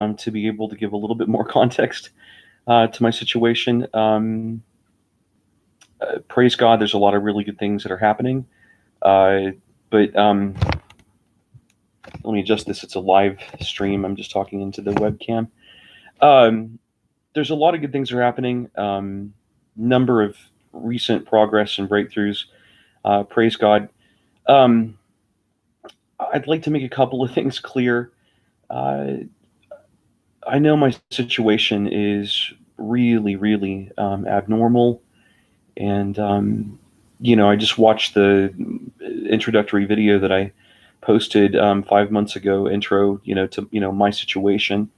to be able to give a little bit more context to my situation. Praise God, there's a lot of really good things that are happening. But let me adjust this. It's a live stream. I'm just talking into the webcam. Um, there's a lot of good things that are happening. Number of recent progress and breakthroughs. Praise God. Um, I'd like to make a couple of things clear. Uh, I know my situation is really, really abnormal. And, I just watched the introductory video that I posted 5 months ago, intro, to, my situation.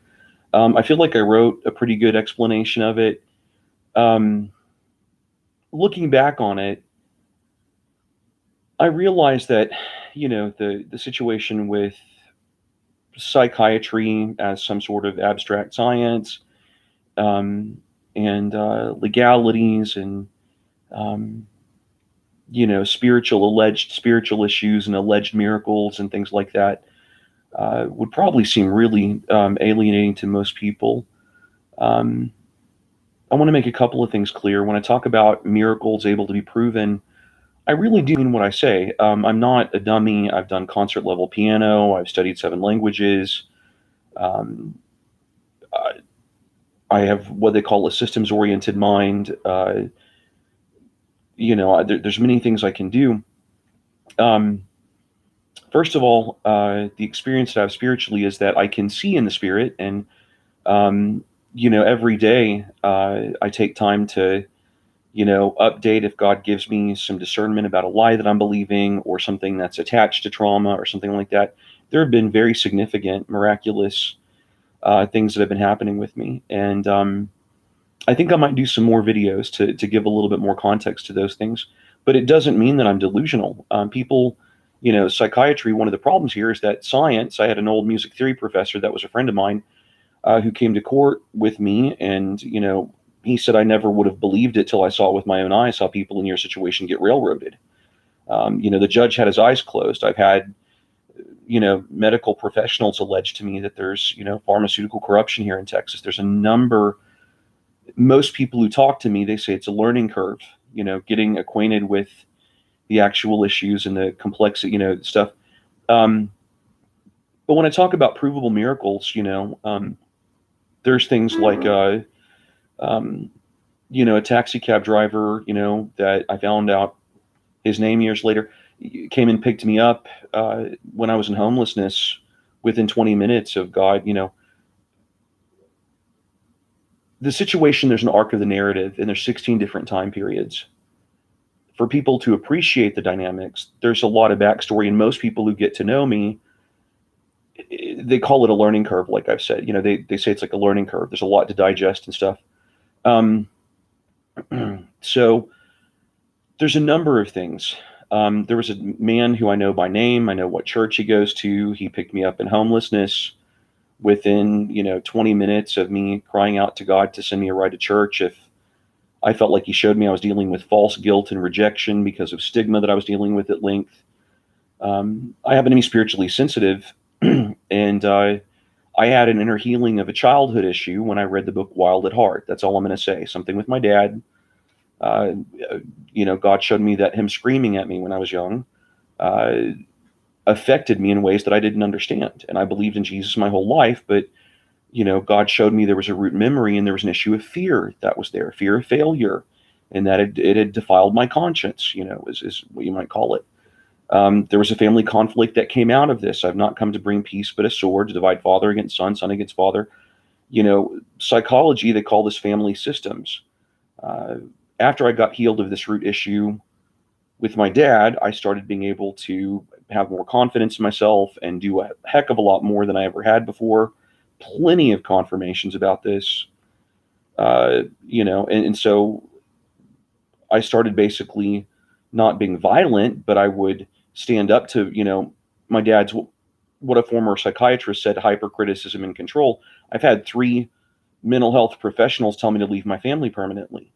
I feel like I wrote a pretty good explanation of it. Um, Looking back on it, I realized that, the situation with psychiatry as some sort of abstract science, um, and legalities and um, alleged spiritual issues and alleged miracles and things like that would probably seem really alienating to most people. Um, I want to make a couple of things clear. When I talk about miracles able to be proven, I really do mean what I say. I'm not a dummy. I've done concert level piano. I've studied 7 languages. Um, I, I have what they call a systems oriented mind. There's many things I can do. Um, First of all, the experience that I have spiritually is that I can see in the spirit, and every day I take time to, update if God gives me some discernment about a lie that I'm believing or something that's attached to trauma or something like that. There have been very significant, miraculous things that have been happening with me, and I think I might do some more videos to give a little bit more context to those things. But it doesn't mean that I'm delusional. People, psychiatry. One of the problems here is that science. I had an old music theory professor that was a friend of mine who came to court with me, and he said I never would have believed it till I saw it with my own eyes. How people in your situation get railroaded. The judge had his eyes closed. I've had medical professionals allege to me that there's pharmaceutical corruption here in Texas. There's a number. Most people who talk to me, they say it's a learning curve. Getting acquainted with the actual issues and the complexity, stuff. Um, but when I talk about provable miracles, there's things like um, a taxi cab driver, that I found out his name years later, came and picked me up when I was in homelessness within 20 minutes of God. The situation, there's an arc of the narrative, and there's 16 different time periods. For people to appreciate the dynamics, there's a lot of backstory, and most people who get to know me, they call it a learning curve, like I've said. They say it's like a learning curve. There's a lot to digest and stuff. Um, so there's a number of things. There was a man who I know by name. I know what church he goes to. He picked me up in homelessness within 20 minutes of me crying out to God to send me a ride to church. If I felt like he showed me I was dealing with false guilt and rejection because of stigma that I was dealing with at length. I happen to be spiritually sensitive, and I had an inner healing of a childhood issue when I read the book Wild at Heart. That's all I'm going to say. Something with my dad. Uh, God showed me that him screaming at me when I was young uh, affected me in ways that I didn't understand. And I believed in Jesus my whole life, but God showed me there was a root memory, and there was an issue of fear that was there, fear of failure, and that it had defiled my conscience, is what you might call it. There was a family conflict that came out of this. I've not come to bring peace, but a sword to divide father against son, son against father. Psychology, they call this family systems. Uh, After I got healed of this root issue with my dad, I started being able to have more confidence in myself and do a heck of a lot more than I ever had before. Plenty of confirmations about this, and so I started basically not being violent, but I would stand up to, my dad's, what a former psychiatrist said, hypercriticism and control. I've had 3 mental health professionals tell me to leave my family permanently.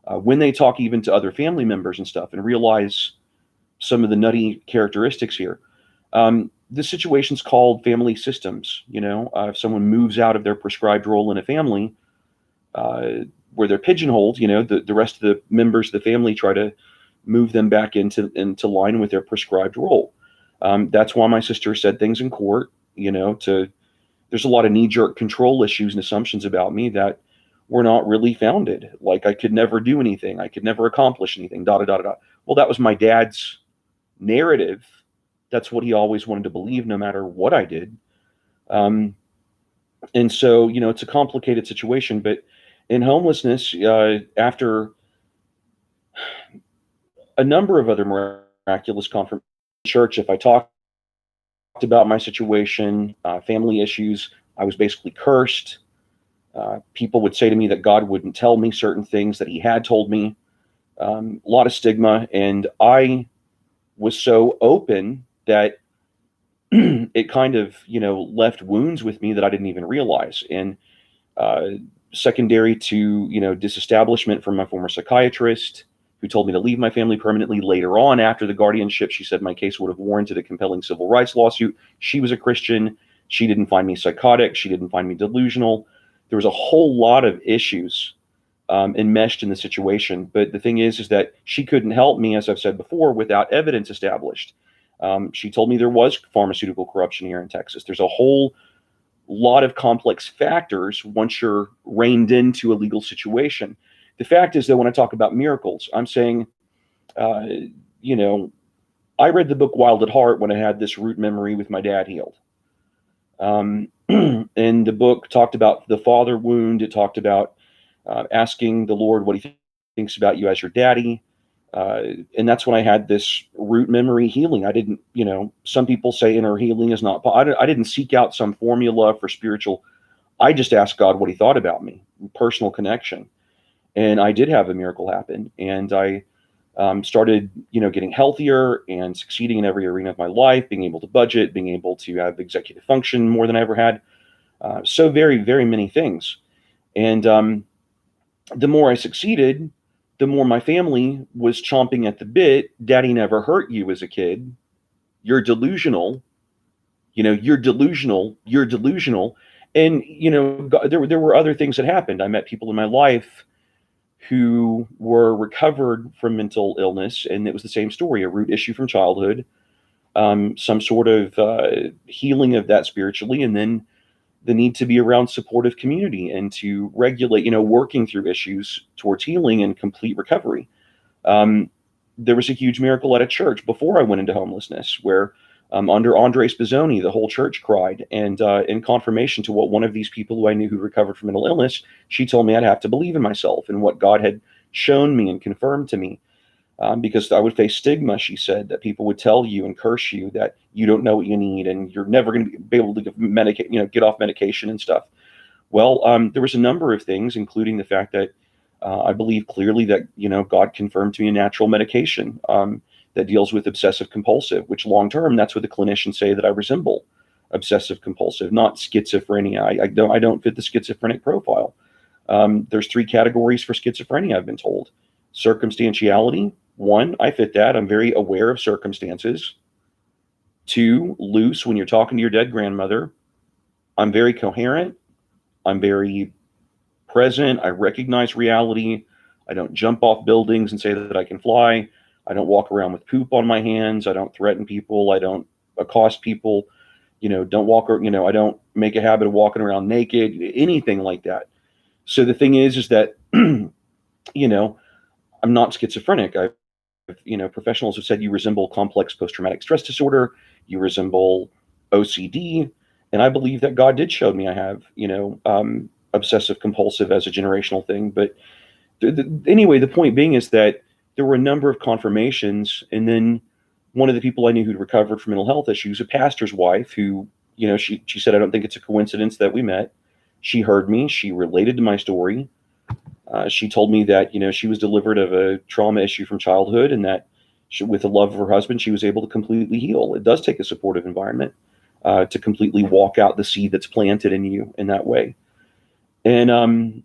When they talk even to other family members and stuff and realize some of the nutty characteristics here. the situation's called family systems. If someone moves out of their prescribed role in a family, uh, where they're pigeonholed, the rest of the members of the family try to move them back into line with their prescribed role. That's why my sister said things in court. There's a lot of knee-jerk control issues and assumptions about me that were not really founded. Like I could never do anything, I could never accomplish anything. Da da da da. Well, that was my dad's narrative. That's what he always wanted to believe, no matter what I did. Um, and so, it's a complicated situation. But in homelessness, after a number of other miraculous confirmations, church, if I talked about my situation, family issues, I was basically cursed. People would say to me that God wouldn't tell me certain things that He had told me. A lot of stigma, and I was so open that it kind of, left wounds with me that I didn't even realize. And uh, secondary to, disestablishment from my former psychiatrist, who told me to leave my family permanently. Later on, after the guardianship, she said my case would have warranted a compelling civil rights lawsuit. She was a Christian. She didn't find me psychotic. She didn't find me delusional. There was a whole lot of issues enmeshed in the situation. But the thing is that she couldn't help me, as I've said before, without evidence established. She told me there was pharmaceutical corruption here in Texas. There's a whole lot of complex factors once you're reined into a legal situation. The fact is that when I talk about miracles, I'm saying, uh, you know, I read the book Wild at Heart when I had this root memory with my dad healed. And the book talked about the father wound. It talked about asking the Lord what He thinks about you as your daddy. And that's when I had this root memory healing. I didn't, some people say inner healing is not, I didn't seek out some formula for spiritual. I just asked God what He thought about me, personal connection. And I did have a miracle happen. And I started, getting healthier and succeeding in every arena of my life, being able to budget, being able to have executive function more than I ever had. So very, very many things. And the more I succeeded, the more my family was chomping at the bit. Daddy never hurt you as a kid. You're delusional. You're delusional. You're delusional. And, there were other things that happened. I met people in my life who were recovered from mental illness, and it was the same story, a root issue from childhood, some sort of healing of that spiritually, and then the need to be around supportive community and to regulate, working through issues towards healing and complete recovery. Um, there was a huge miracle at a church before I went into homelessness where under Andre Spizzoni, the whole church cried. And in confirmation to what one of these people who I knew who recovered from mental illness, she told me I'd have to believe in myself and what God had shown me and confirmed to me. Because I would face stigma, she said, that people would tell you and curse you that you don't know what you need and you're never going to be able to get off medication and stuff. Well, there was a number of things, including the fact that I believe clearly that God confirmed to me a natural medication that deals with obsessive compulsive, which long term, that's what the clinicians say that I resemble, obsessive compulsive, not schizophrenia. I don't fit the schizophrenic profile. There's 3 categories for schizophrenia, I've been told. Circumstantiality, 1, I fit that. I'm very aware of circumstances. 2, loose, when you're talking to your dead grandmother. I'm very coherent. I'm very present. I recognize reality. I don't jump off buildings and say that I can fly. I don't walk around with poop on my hands. I don't threaten people. I don't accost people. Don't walk, I don't make a habit of walking around naked, anything like that. So the thing is that, I'm not schizophrenic. Professionals have said you resemble complex post-traumatic stress disorder. You resemble OCD. And I believe that God did show me I have, obsessive compulsive as a generational thing. But anyway, the point being is that there were a number of confirmations. And then one of the people I knew who'd recovered from mental health issues, a pastor's wife who, she said, I don't think it's a coincidence that we met. She heard me. She related to my story. She told me that, she was delivered of a trauma issue from childhood and that with the love of her husband, she was able to completely heal. It does take a supportive environment to completely walk out the seed that's planted in you in that way. And,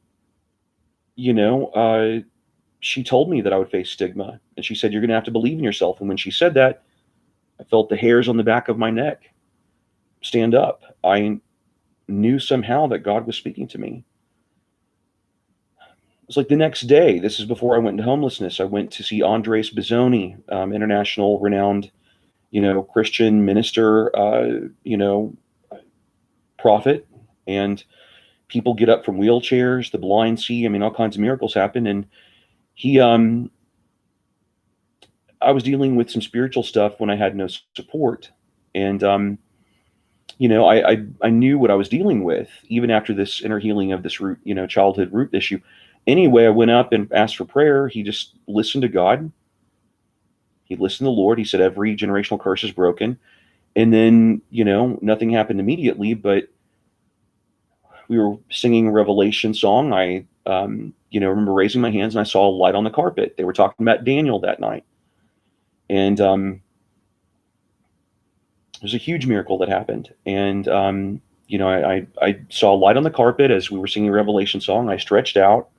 she told me that I would face stigma. And she said, you're going to have to believe in yourself. And when she said that, I felt the hairs on the back of my neck stand up. I knew somehow that God was speaking to me. It's like the next day. This is before I went into homelessness. I went to see Andres Bizzoni, international renowned, Christian minister, prophet, and people get up from wheelchairs. The blind see. I mean, all kinds of miracles happen. And he, I was dealing with some spiritual stuff when I had no support, and I knew what I was dealing with even after this inner healing of this root, childhood root issue. Anyway, I went up and asked for prayer. He just listened to God. He listened to the Lord. He said every generational curse is broken. And then, nothing happened immediately, but we were singing a Revelation song. I, remember raising my hands and I saw a light on the carpet. They were talking about Daniel that night. And there's a huge miracle that happened. And, I saw a light on the carpet as we were singing a Revelation song. I stretched out.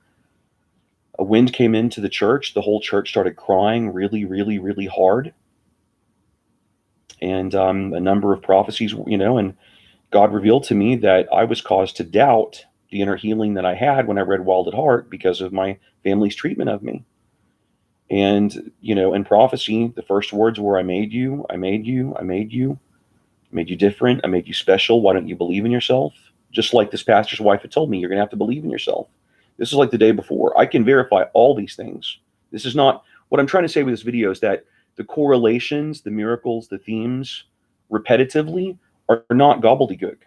A wind came into the church. The whole church started crying really, really, really hard. And a number of prophecies, and God revealed to me that I was caused to doubt the inner healing that I had when I read Wild at Heart because of my family's treatment of me. And, in prophecy, the first words were, I made you, I made you, I made you, I made you different, I made you special. Why don't you believe in yourself? Just like this pastor's wife had told me, you're going to have to believe in yourself. This is like the day before. I can verify all these things. This is not what I'm trying to say with this video is that the correlations, the miracles, the themes repetitively are not gobbledygook.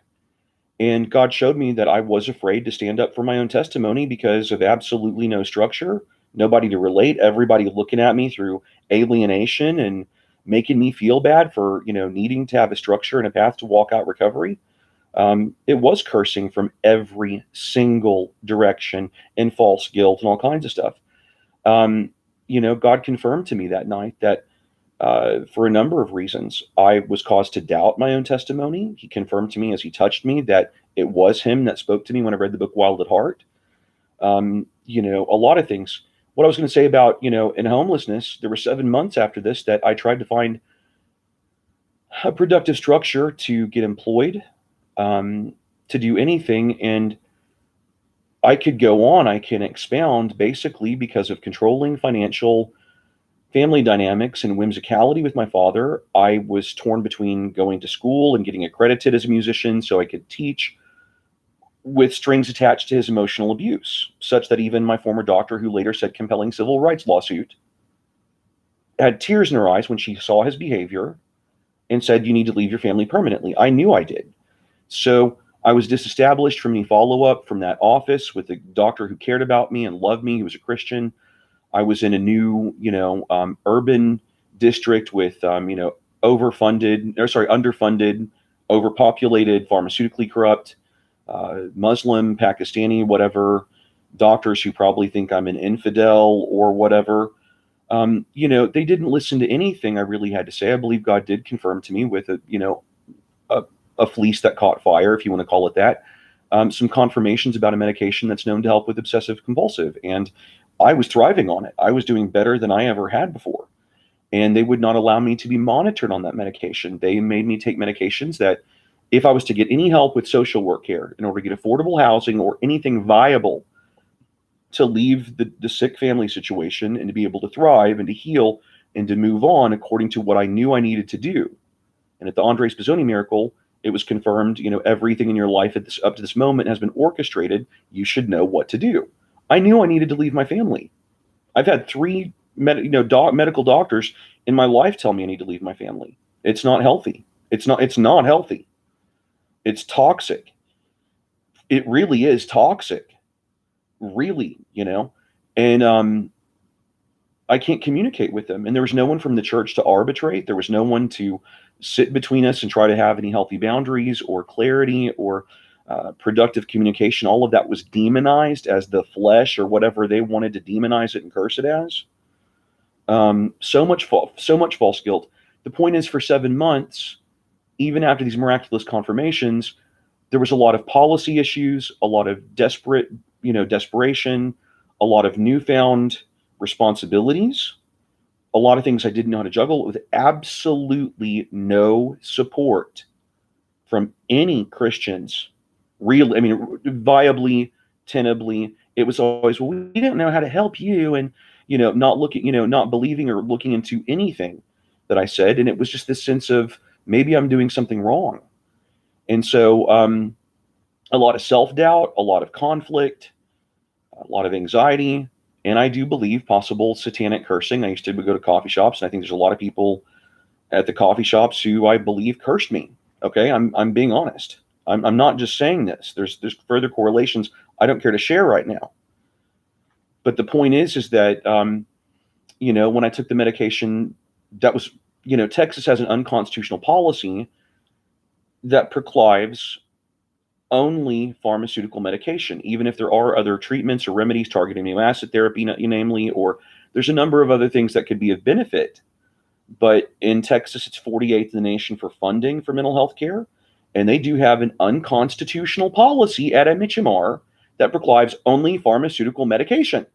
And God showed me that I was afraid to stand up for my own testimony because of absolutely no structure, nobody to relate, everybody looking at me through alienation and making me feel bad for, needing to have a structure and a path to walk out recovery. It was cursing from every single direction and false guilt and all kinds of stuff. God confirmed to me that night that for a number of reasons, I was caused to doubt my own testimony. He confirmed to me as he touched me that it was him that spoke to me when I read the book Wild at Heart. A lot of things. What I was going to say about, in homelessness, there were 7 months after this that I tried to find a productive structure to get employed, to do anything. And I could go on, I can expound basically because of controlling financial family dynamics and whimsicality with my father. I was torn between going to school and getting accredited as a musician so I could teach, with strings attached to his emotional abuse, such that even my former doctor, who later said compelling civil rights lawsuit, had tears in her eyes when she saw his behavior and said, you need to leave your family permanently. I knew I did. So I was disestablished from any follow-up from that office with a doctor who cared about me and loved me. He was a Christian. I was in a new, urban district with, underfunded, overpopulated, pharmaceutically corrupt, Muslim, Pakistani, whatever, doctors who probably think I'm an infidel or whatever. They didn't listen to anything I really had to say. I believe God did confirm to me with a fleece that caught fire, if you want to call it that, some confirmations about a medication that's known to help with obsessive compulsive. And I was thriving on it. I was doing better than I ever had before. And they would not allow me to be monitored on that medication. They made me take medications that if I was to get any help with social work care in order to get affordable housing or anything viable to leave the sick family situation and to be able to thrive and to heal and to move on according to what I knew I needed to do. And at the Andres Bizzoni miracle, it was confirmed, everything in your life up to this moment has been orchestrated. You should know what to do. I knew I needed to leave my family. I've had 3 medical doctors in my life tell me I need to leave my family. It's not healthy. It's not healthy. It's toxic. It really is toxic. Really, and I can't communicate with them. And there was no one from the church to arbitrate. There was no one to sit between us and try to have any healthy boundaries or clarity or productive communication. All of that was demonized as the flesh or whatever they wanted to demonize it and curse it as. So much false guilt. The point is, for 7 months, even after these miraculous confirmations, there was a lot of policy issues, a lot of desperation, a lot of newfound responsibilities, a lot of things I didn't know how to juggle with absolutely no support from any Christians, real, I mean, viably, tenably. It was always, well, we don't know how to help you, and not looking, not believing or looking into anything that I said, and it was just this sense of maybe I'm doing something wrong, and so a lot of self doubt, a lot of conflict, a lot of anxiety, and I do believe possible satanic cursing. I used to go to coffee shops, and I think there's a lot of people at the coffee shops who I believe cursed me. Okay, I'm being honest. I'm not just saying this. There's further correlations I don't care to share right now. But the point is that when I took the medication, that was Texas has an unconstitutional policy that precludes only pharmaceutical medication, even if there are other treatments or remedies targeting amino acid therapy, namely, or there's a number of other things that could be of benefit. But in Texas, it's 48th in the nation for funding for mental health care. And they do have an unconstitutional policy at MHMR that precludes only pharmaceutical medication.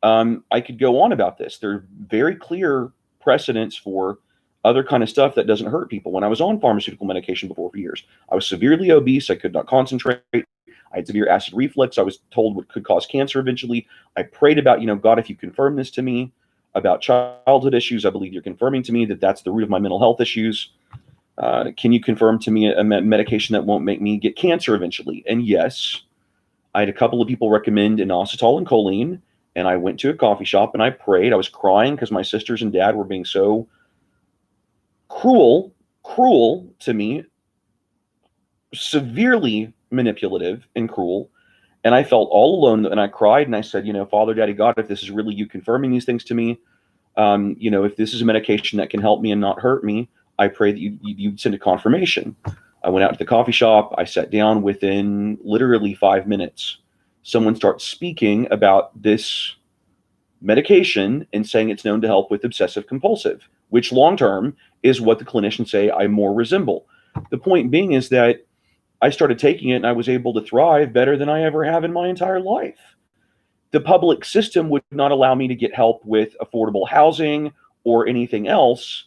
I could go on about this. There are very clear precedents for other kind of stuff that doesn't hurt people. When I was on pharmaceutical medication before for years, I was severely obese. I could not concentrate. I had severe acid reflux. I was told what could cause cancer eventually. I prayed about, God, if you confirm this to me about childhood issues, I believe you're confirming to me that that's the root of my mental health issues. Can you confirm to me a medication that won't make me get cancer eventually? And yes, I had a couple of people recommend inositol and choline, and I went to a coffee shop and I prayed. I was crying because my sisters and dad were being so cruel to me, severely manipulative and cruel. And I felt all alone, and I cried and I said, Father, Daddy, God, if this is really you confirming these things to me, if this is a medication that can help me and not hurt me, I pray that you'd send a confirmation. I went out to the coffee shop. I sat down. Within literally 5 minutes, someone starts speaking about this medication and saying it's known to help with obsessive compulsive, which long-term is what the clinicians say I more resemble. The point being is that I started taking it and I was able to thrive better than I ever have in my entire life. The public system would not allow me to get help with affordable housing or anything else,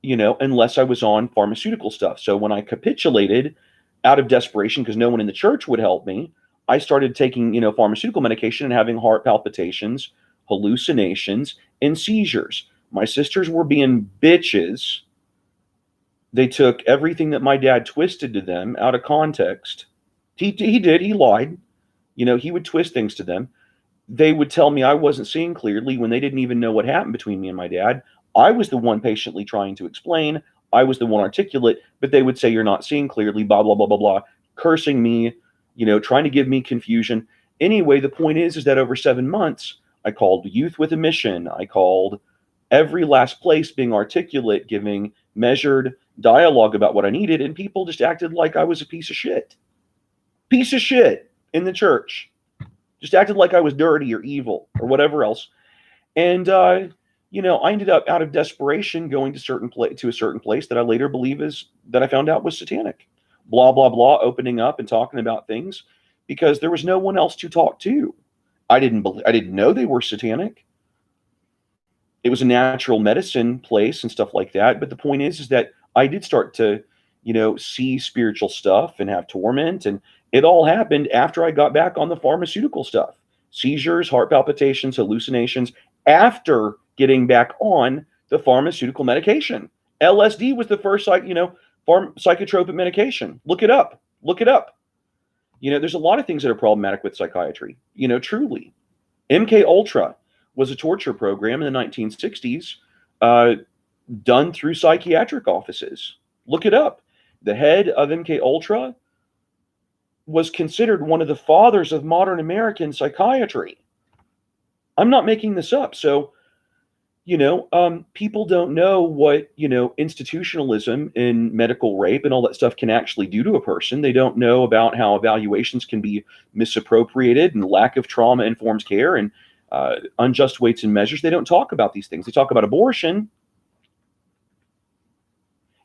unless I was on pharmaceutical stuff. So when I capitulated out of desperation because no one in the church would help me, I started taking, pharmaceutical medication and having heart palpitations, hallucinations, and seizures. My sisters were being bitches. They took everything that my dad twisted to them out of context. He did. He lied. He would twist things to them. They would tell me I wasn't seeing clearly when they didn't even know what happened between me and my dad. I was the one patiently trying to explain. I was the one articulate, but they would say, you're not seeing clearly, blah, blah, blah, blah, blah, cursing me, trying to give me confusion. Anyway, the point is that over 7 months, I called Youth with a Mission. I called every last place being articulate, giving measured dialogue about what I needed, and people just acted like I was a piece of shit. Piece of shit in the church. Just acted like I was dirty or evil or whatever else. And, I ended up out of desperation going to a certain place that I later believe that I found out was satanic. Blah, blah, blah, opening up and talking about things because there was no one else to talk to. I didn't know they were satanic. It was a natural medicine place and stuff like that. But the point is that I did start to, see spiritual stuff and have torment. And it all happened after I got back on the pharmaceutical stuff. Seizures, heart palpitations, hallucinations, after getting back on the pharmaceutical medication. LSD was the first, psychotropic medication. Look it up. Look it up. There's a lot of things that are problematic with psychiatry. Truly. MK Ultra was a torture program in the 1960s done through psychiatric offices. Look it up. The head of MK Ultra was considered one of the fathers of modern American psychiatry. I'm not making this up. So, people don't know what, institutionalism in medical rape and all that stuff can actually do to a person. They don't know about how evaluations can be misappropriated and lack of trauma informs care and unjust weights and measures. They don't talk about these things. They talk about abortion,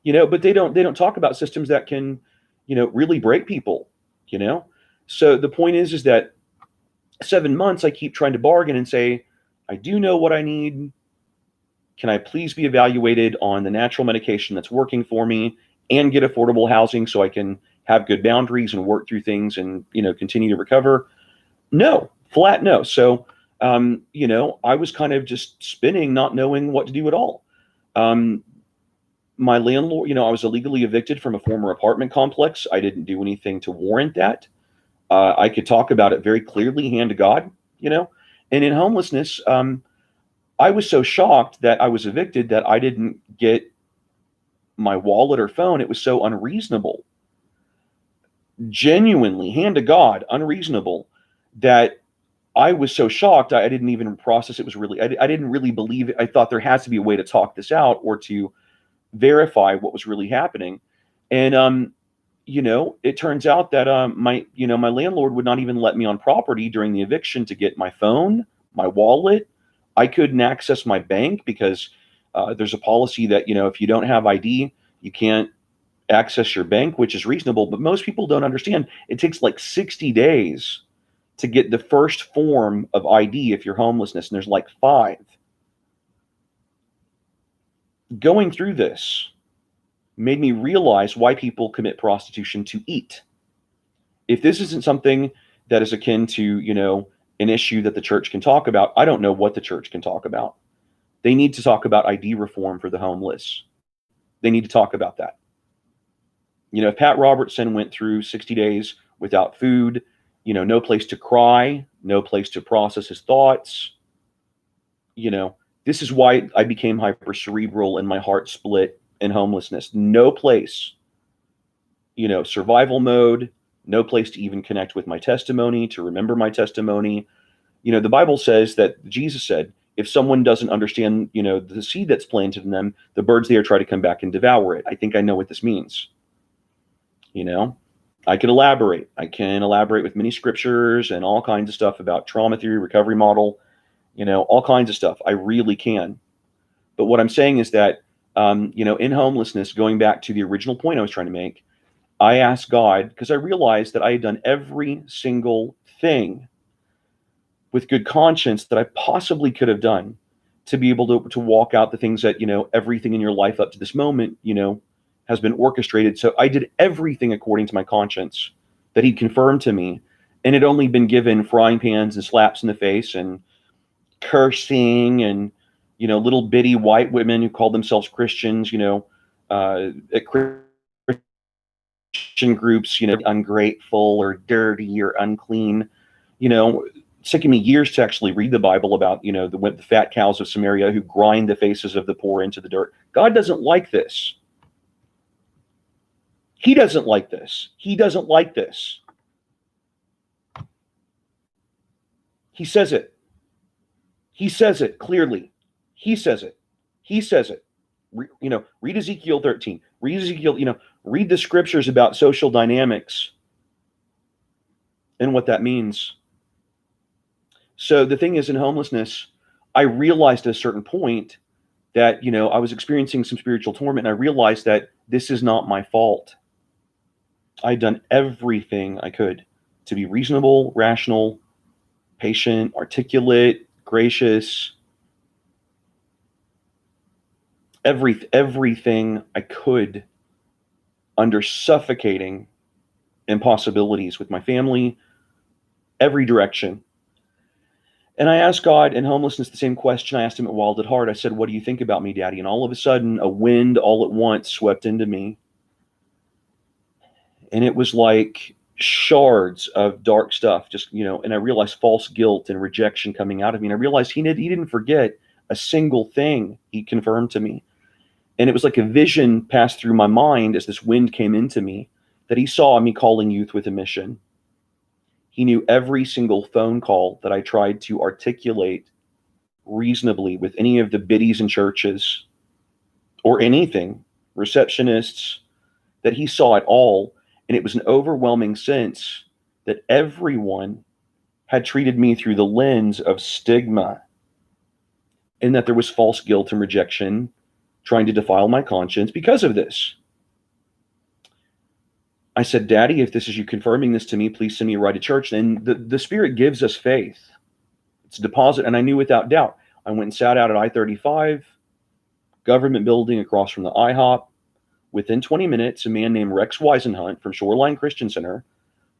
but they don't talk about systems that can, really break people, So the point is that 7 months, I keep trying to bargain and say, I do know what I need. Can I please be evaluated on the natural medication that's working for me? and get affordable housing so I can have good boundaries and work through things and, continue to recover? No, flat no. So, I was kind of just spinning, not knowing what to do at all. Um, my landlord, I was illegally evicted from a former apartment complex. I didn't do anything to warrant that. I could talk about it very clearly, hand to God, you know. And in homelessness, I was so shocked that I was evicted that I didn't get my wallet or phone. It was so unreasonable, genuinely, hand to God, unreasonable, that I was so shocked. I didn't even process it was really, I didn't really believe it. I thought there has to be a way to talk this out or to verify what was really happening. And, it turns out that my landlord would not even let me on property during the eviction to get my phone, my wallet. I couldn't access my bank because there's a policy that, if you don't have ID, you can't access your bank, which is reasonable. But most people don't understand. It takes like 60 days to get the first form of ID if you're homelessness, and there's like 5. Going through this made me realize why people commit prostitution to eat. If this isn't something that is akin to, an issue that the church can talk about, I don't know what the church can talk about. They need to talk about ID reform for the homeless. They need to talk about that. If Pat Robertson went through 60 days without food, no place to cry, no place to process his thoughts, this is why I became hypercerebral and my heart split in homelessness. No place, survival mode, no place to even connect with my testimony, to remember my testimony. The Bible says that Jesus said, if someone doesn't understand, the seed that's planted in them, the birds there try to come back and devour it. I think I know what this means. I can elaborate. I can elaborate with many scriptures and all kinds of stuff about trauma theory, recovery model, all kinds of stuff. I really can. But what I'm saying is that, in homelessness, going back to the original point I was trying to make, I asked God, because I realized that I had done every single thing with good conscience that I possibly could have done to be able to walk out the things that, everything in your life up to this moment, has been orchestrated. So I did everything according to my conscience that He confirmed to me, and had only been given frying pans and slaps in the face and cursing and, little bitty white women who called themselves Christians, at Christian groups, ungrateful or dirty or unclean. It's taken me years to actually read the Bible about, the fat cows of Samaria who grind the faces of the poor into the dirt. God doesn't like this. He doesn't like this. He doesn't like this. He says it. He says it clearly. He says it. He says it. Read Ezekiel 13. Read Ezekiel, read the scriptures about social dynamics and what that means. So the thing is, in homelessness, I realized at a certain point that, I was experiencing some spiritual torment, and I realized that this is not my fault. I'd done everything I could to be reasonable, rational, patient, articulate, gracious, everything I could under suffocating impossibilities with my family, every direction. And I asked God in homelessness the same question I asked Him at Wild at Heart. I said, "What do you think about me, Daddy?" And all of a sudden, a wind all at once swept into me. And it was like shards of dark stuff, just, and I realized false guilt and rejection coming out of me. And I realized he didn't forget a single thing He confirmed to me. And it was like a vision passed through my mind as this wind came into me, that He saw me calling youth with a mission. He knew every single phone call that I tried to articulate reasonably with any of the biddies in churches or anything, receptionists, that He saw it all. And it was an overwhelming sense that everyone had treated me through the lens of stigma, and that there was false guilt and rejection trying to defile my conscience because of this. I said, "Daddy, if this is you confirming this to me, please send me right to church." And the Spirit gives us faith. It's a deposit. And I knew without doubt. I went and sat out at I-35, government building across from the IHOP. Within 20 minutes, a man named Rex Weisenhunt from Shoreline Christian Center.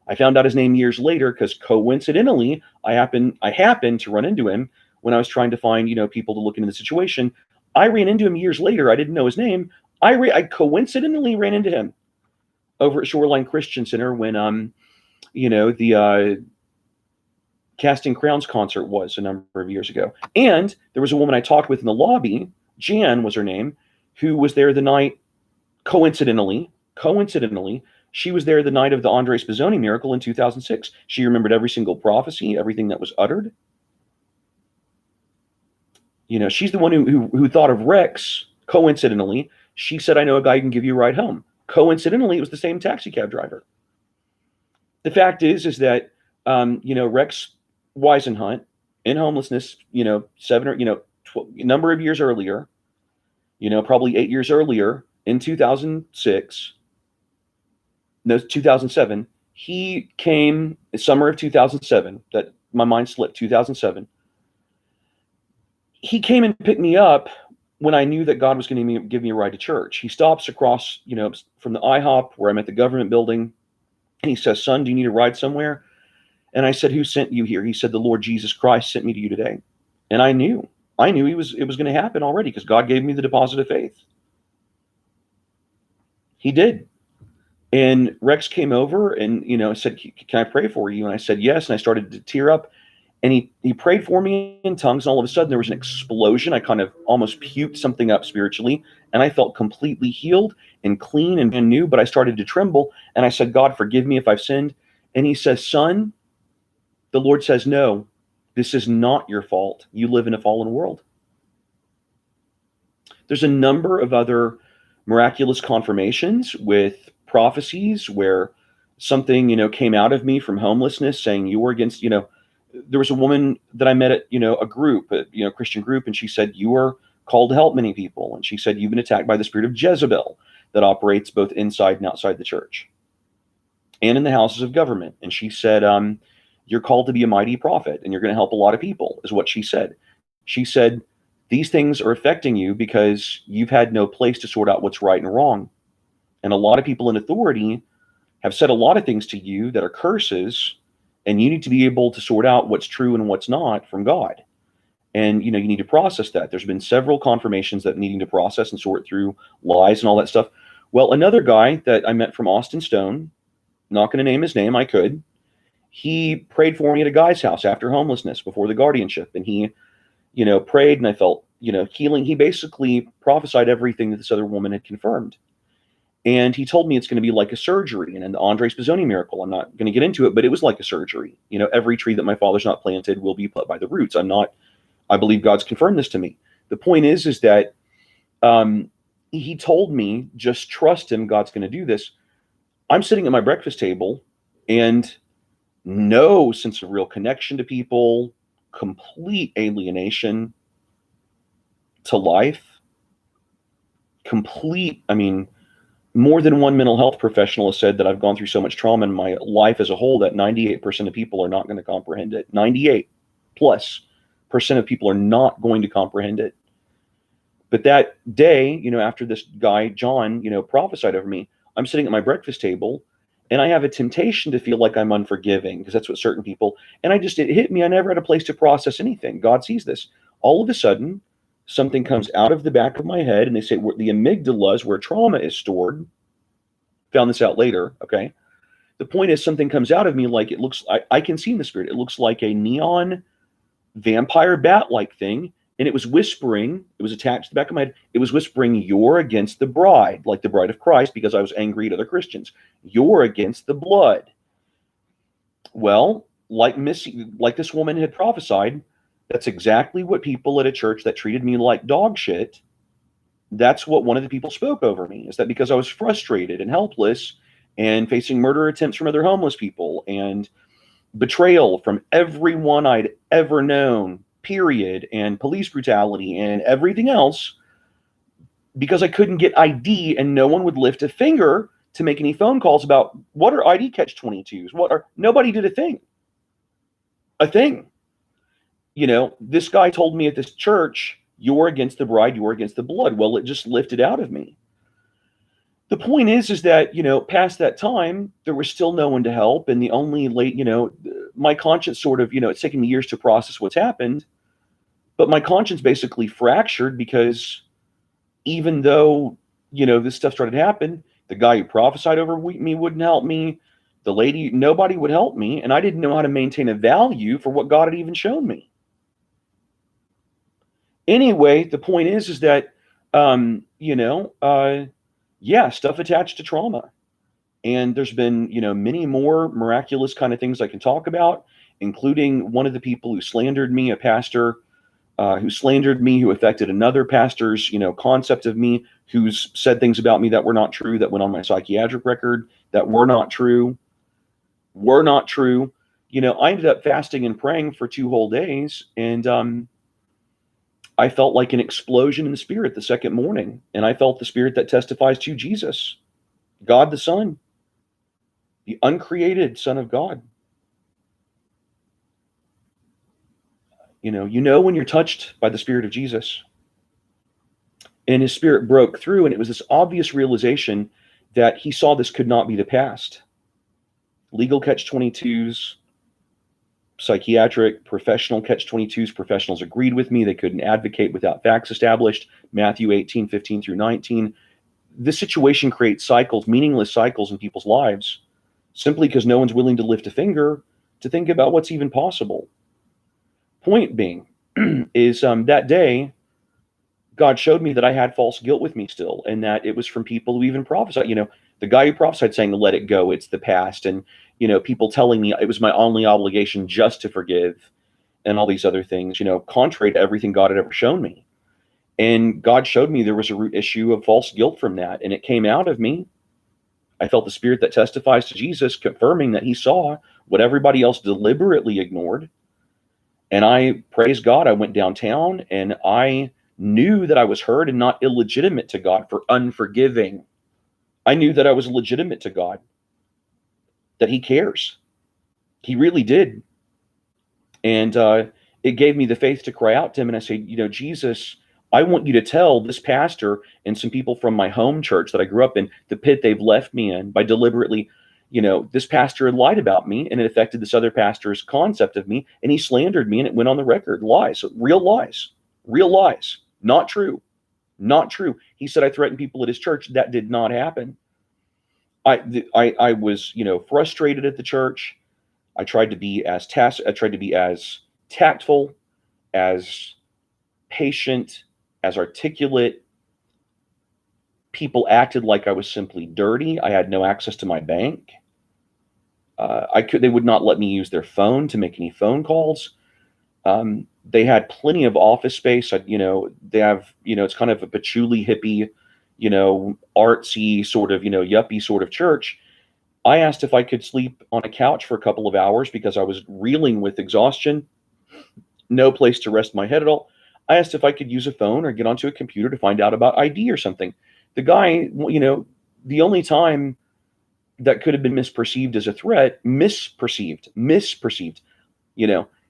I found out his name years later because coincidentally, I happened to run into him when I was trying to find, people to look into the situation. I ran into him years later. I didn't know his name. I coincidentally ran into him over at Shoreline Christian Center when, the Casting Crowns concert was a number of years ago. And there was a woman I talked with in the lobby, Jan was her name, who was there the night, coincidentally, she was there the night of the Andre Spazzoni miracle in 2006. She remembered every single prophecy, everything that was uttered. She's the one who thought of Rex, coincidentally. She said, I know a guy who can give you a ride home. Coincidentally, it was the same taxi cab driver. The fact is that, Rex Weisenhunt in homelessness, number of years earlier, probably 8 years earlier in 2007, he came summer of 2007, that my mind slipped, 2007. He came and picked me up when I knew that God was going to give me a ride to church. He stops across, from the IHOP where I'm at the government building. And he says, son, do you need a ride somewhere? And I said, who sent you here? He said, the Lord Jesus Christ sent me to you today. And I knew it was going to happen already because God gave me the deposit of faith. He did. And Rex came over and, said, can I pray for you? And I said, yes. And I started to tear up. And he prayed for me in tongues. And all of a sudden there was an explosion. I kind of almost puked something up spiritually. And I felt completely healed and clean and new. But I started to tremble. And I said, God, forgive me if I've sinned. And he says, son, the Lord says, no, this is not your fault. You live in a fallen world. There's a number of other miraculous confirmations with prophecies where something, came out of me from homelessness saying you were against, there was a woman that I met at, a group, a Christian group, and she said, you are called to help many people. And she said, you've been attacked by the spirit of Jezebel that operates both inside and outside the church and in the houses of government. And she said, you're called to be a mighty prophet and you're going to help a lot of people, is what she said. She said, these things are affecting you because you've had no place to sort out what's right and wrong. And a lot of people in authority have said a lot of things to you that are curses, and you need to be able to sort out what's true and what's not from God. And, you need to process that. There's been several confirmations that needing to process and sort through lies and all that stuff. Well, another guy that I met from Austin Stone, not going to name his name, I could, he prayed for me at a guy's house after homelessness, before the guardianship. And he, prayed and I felt, healing. He basically prophesied everything that this other woman had confirmed. And he told me it's going to be like a surgery. And in the Andre Spazzoni miracle, I'm not going to get into it, but it was like a surgery. Every tree that my father's not planted will be put by the roots. I believe God's confirmed this to me. The point is that he told me, just trust him. God's going to do this. I'm sitting at my breakfast table and no sense of real connection to people, complete alienation to life, more than one mental health professional has said that I've gone through so much trauma in my life as a whole that 98% of people are not going to comprehend it. 98 plus % of people are not going to comprehend it. But that day, after this guy, John, prophesied over me, I'm sitting at my breakfast table and I have a temptation to feel like I'm unforgiving because that's what certain people, and it hit me. I never had a place to process anything. God sees this. All of a sudden, something comes out of the back of my head and they say the amygdala is where trauma is stored. Found this out later. Okay. The point is something comes out of me like it looks, I can see in the spirit. It looks like a neon vampire bat-like thing. And it was whispering, it was attached to the back of my head. It was whispering, you're against the bride, like the bride of Christ, because I was angry at other Christians. You're against the blood. Well, like this woman had prophesied, that's exactly what people at a church that treated me like dog shit, that's what one of the people spoke over me, is that because I was frustrated and helpless and facing murder attempts from other homeless people and betrayal from everyone I'd ever known, period, and police brutality and everything else, because I couldn't get ID and no one would lift a finger to make any phone calls about what are ID catch-22s, nobody did a thing. This guy told me at this church, you're against the bride, you're against the blood. Well, it just lifted out of me. The point is that, past that time, there was still no one to help. And the only my conscience sort of, it's taken me years to process what's happened, but my conscience basically fractured because even though, this stuff started to happen, the guy who prophesied over me wouldn't help me. The lady, nobody would help me. And I didn't know how to maintain a value for what God had even shown me. Anyway, the point is that, stuff attached to trauma. And there's been, many more miraculous kind of things I can talk about, including one of the people who slandered me, a pastor who slandered me, who affected another pastor's, concept of me, who's said things about me that were not true, that went on my psychiatric record, that were not true. I ended up fasting and praying for 2 whole days, and I felt like an explosion in the spirit the second morning, and I felt the spirit that testifies to Jesus, God the Son, the uncreated Son of God. When you're touched by the Spirit of Jesus. And his spirit broke through, and it was this obvious realization that he saw this could not be the past. Legal catch-22s, psychiatric, professional catch-22s, professionals agreed with me. They couldn't advocate without facts established. Matthew 18:15 through 19. This situation creates cycles, meaningless cycles in people's lives, simply because no one's willing to lift a finger to think about what's even possible. Point being is that day, God showed me that I had false guilt with me still, and that it was from people who even prophesied. The guy who prophesied saying, let it go, it's the past. And, people telling me it was my only obligation just to forgive and all these other things, contrary to everything God had ever shown me. And God showed me there was a root issue of false guilt from that, and it came out of me. I felt the spirit that testifies to Jesus confirming that he saw what everybody else deliberately ignored. And I, praise God, I went downtown and I knew that I was heard and not illegitimate to God for unforgiving. I knew that I was legitimate to God, that he cares. He really did. And it gave me the faith to cry out to him. And I said, Jesus, I want you to tell this pastor and some people from my home church that I grew up in, the pit they've left me in by deliberately, this pastor had lied about me, and it affected this other pastor's concept of me, and he slandered me, and it went on the record. Lies, real lies, not true. He said I threatened people at his church. That did not happen. I was, frustrated at the church. I tried to be as tactful, as patient, as articulate. People acted like I was simply dirty. I had no access to my bank. They would not let me use their phone to make any phone calls. They had plenty of office space. They have, it's kind of a patchouli hippie, artsy sort of, yuppie sort of church. I asked if I could sleep on a couch for a couple of hours because I was reeling with exhaustion, no place to rest my head at all. I asked if I could use a phone or get onto a computer to find out about ID or something. The guy, the only time that could have been misperceived as a threat, misperceived,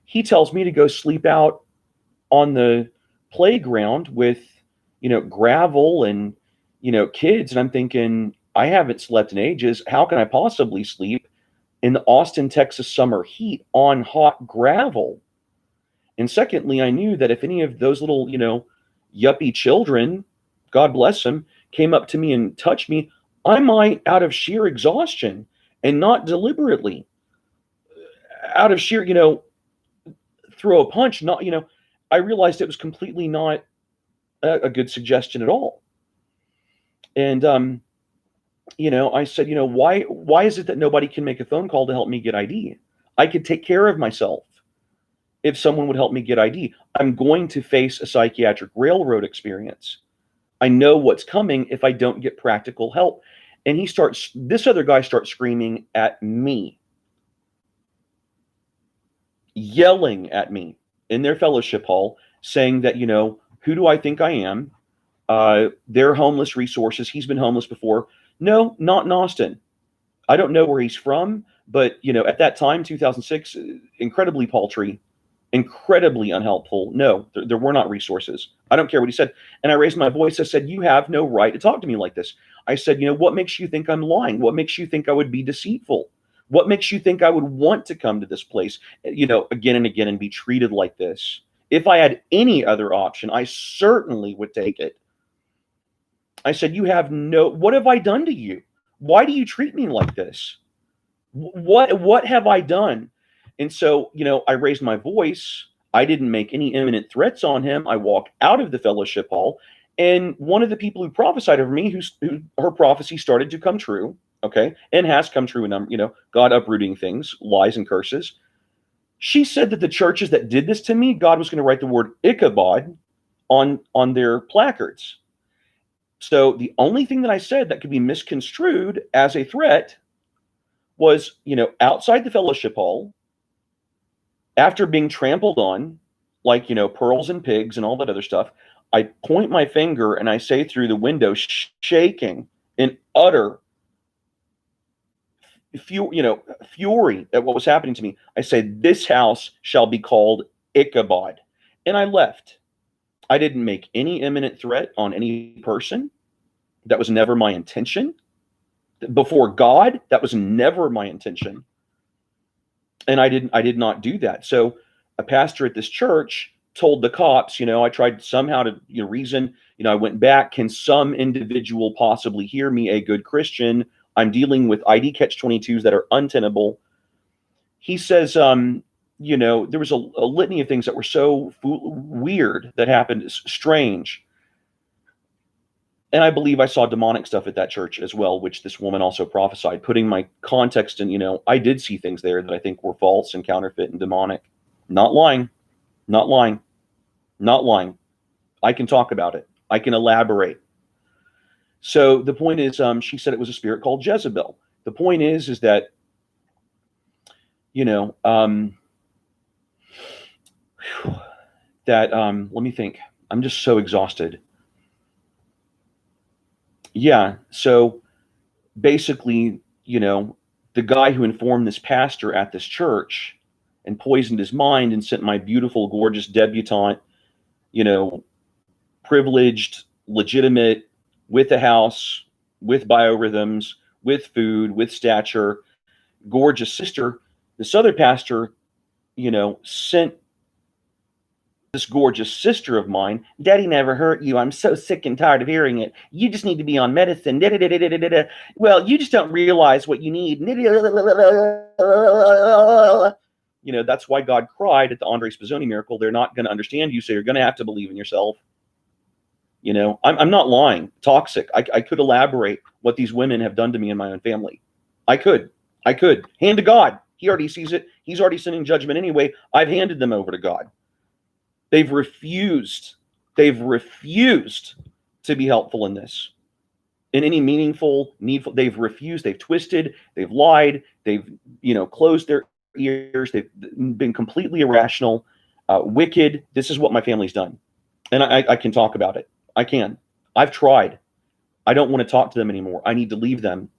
he tells me to go sleep out on the playground with, gravel and, kids. And I'm thinking, I haven't slept in ages. How can I possibly sleep in the Austin, Texas summer heat on hot gravel? And secondly, I knew that if any of those little, yuppie children, God bless them, came up to me and touched me, I might, out of sheer exhaustion and not deliberately, out of sheer, throw a punch, not, I realized it was completely not a good suggestion at all. And, I said, why is it that nobody can make a phone call to help me get ID? I could take care of myself if someone would help me get ID. I'm going to face a psychiatric railroad experience. I know what's coming if I don't get practical help. And this other guy starts screaming at me, yelling at me in their fellowship hall, saying that, who do I think I am? They're homeless resources. He's been homeless before. No, not in Austin. I don't know where he's from, but, at that time, 2006, incredibly paltry incredibly unhelpful. No, there were not resources. I don't care what he said. And I raised my voice. I said, you have no right to talk to me like this. I said, what makes you think I'm lying? What makes you think I would be deceitful? What makes you think I would want to come to this place, again and again and be treated like this? If I had any other option, I certainly would take it. I said, what have I done to you? Why do you treat me like this? What have I done? And so, I raised my voice. I didn't make any imminent threats on him. I walked out of the fellowship hall, and one of the people who prophesied over me, who her prophecy started to come true, okay, and has come true, and God uprooting things, lies and curses. She said that the churches that did this to me, God was going to write the word Ichabod on their placards. So the only thing that I said that could be misconstrued as a threat was, outside the fellowship hall, after being trampled on, like, pearls and pigs and all that other stuff, I point my finger and I say through the window, shaking in utter fury at what was happening to me. I said, this house shall be called Ichabod. And I left. I didn't make any imminent threat on any person. That was never my intention. Before God, that was never my intention. And I did not do that. So a pastor at this church told the cops, I tried somehow to reason, I went back. Can some individual possibly hear me, a good Christian? I'm dealing with ID catch-22s that are untenable. He says, there was a litany of things that were so weird that happened, strange. And I believe I saw demonic stuff at that church as well, which this woman also prophesied, putting my context in, I did see things there that I think were false and counterfeit and demonic. Not lying, not lying, not lying. I can talk about it. I can elaborate. So the point is, she said it was a spirit called Jezebel. The point is that, let me think. I'm just so exhausted. Yeah. So basically, the guy who informed this pastor at this church and poisoned his mind and sent my beautiful, gorgeous debutante, privileged, legitimate, with a house, with biorhythms, with food, with stature, gorgeous sister. This other pastor, sent this gorgeous sister of mine. Daddy never hurt you. I'm so sick and tired of hearing it. You just need to be on medicine. Well, you just don't realize what you need. That's why God cried at the Andre Spazzoni miracle. They're not going to understand you, so you're going to have to believe in yourself. I'm not lying. Toxic. I could elaborate what these women have done to me and my own family. I could. Hand to God. He already sees it. He's already sending judgment anyway. I've handed them over to God. They've refused to be helpful in this, in any meaningful, needful. They've refused. They've twisted. They've lied. They've, closed their ears. They've been completely irrational, wicked. This is what my family's done, and I can talk about it. I can. I've tried. I don't want to talk to them anymore. I need to leave them.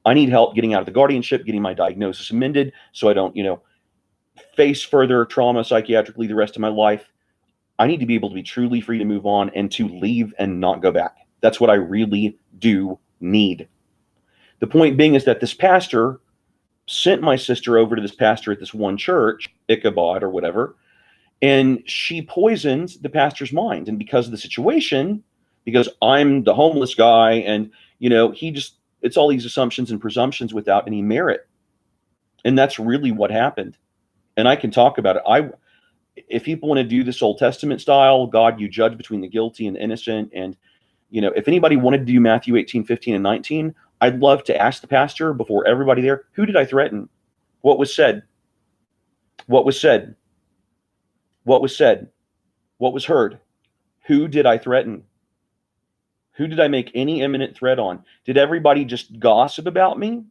I need help getting out of the guardianship, getting my diagnosis amended, so I don't, face further trauma psychiatrically the rest of my life. I need to be able to be truly free to move on and to leave and not go back. That's what I really do need. The point being is that this pastor sent my sister over to this pastor at this one church, Ichabod or whatever, and she poisoned the pastor's mind. And because of the situation, because I'm the homeless guy, and it's all these assumptions and presumptions without any merit. And that's really what happened. And I can talk about it. If people want to do this Old Testament style, God, you judge between the guilty and the innocent. And, if anybody wanted to do Matthew 18, 15, and 19, I'd love to ask the pastor before everybody there, who did I threaten? What was said? What was said? What was said? What was heard? Who did I threaten? Who did I make any imminent threat on? Did everybody just gossip about me?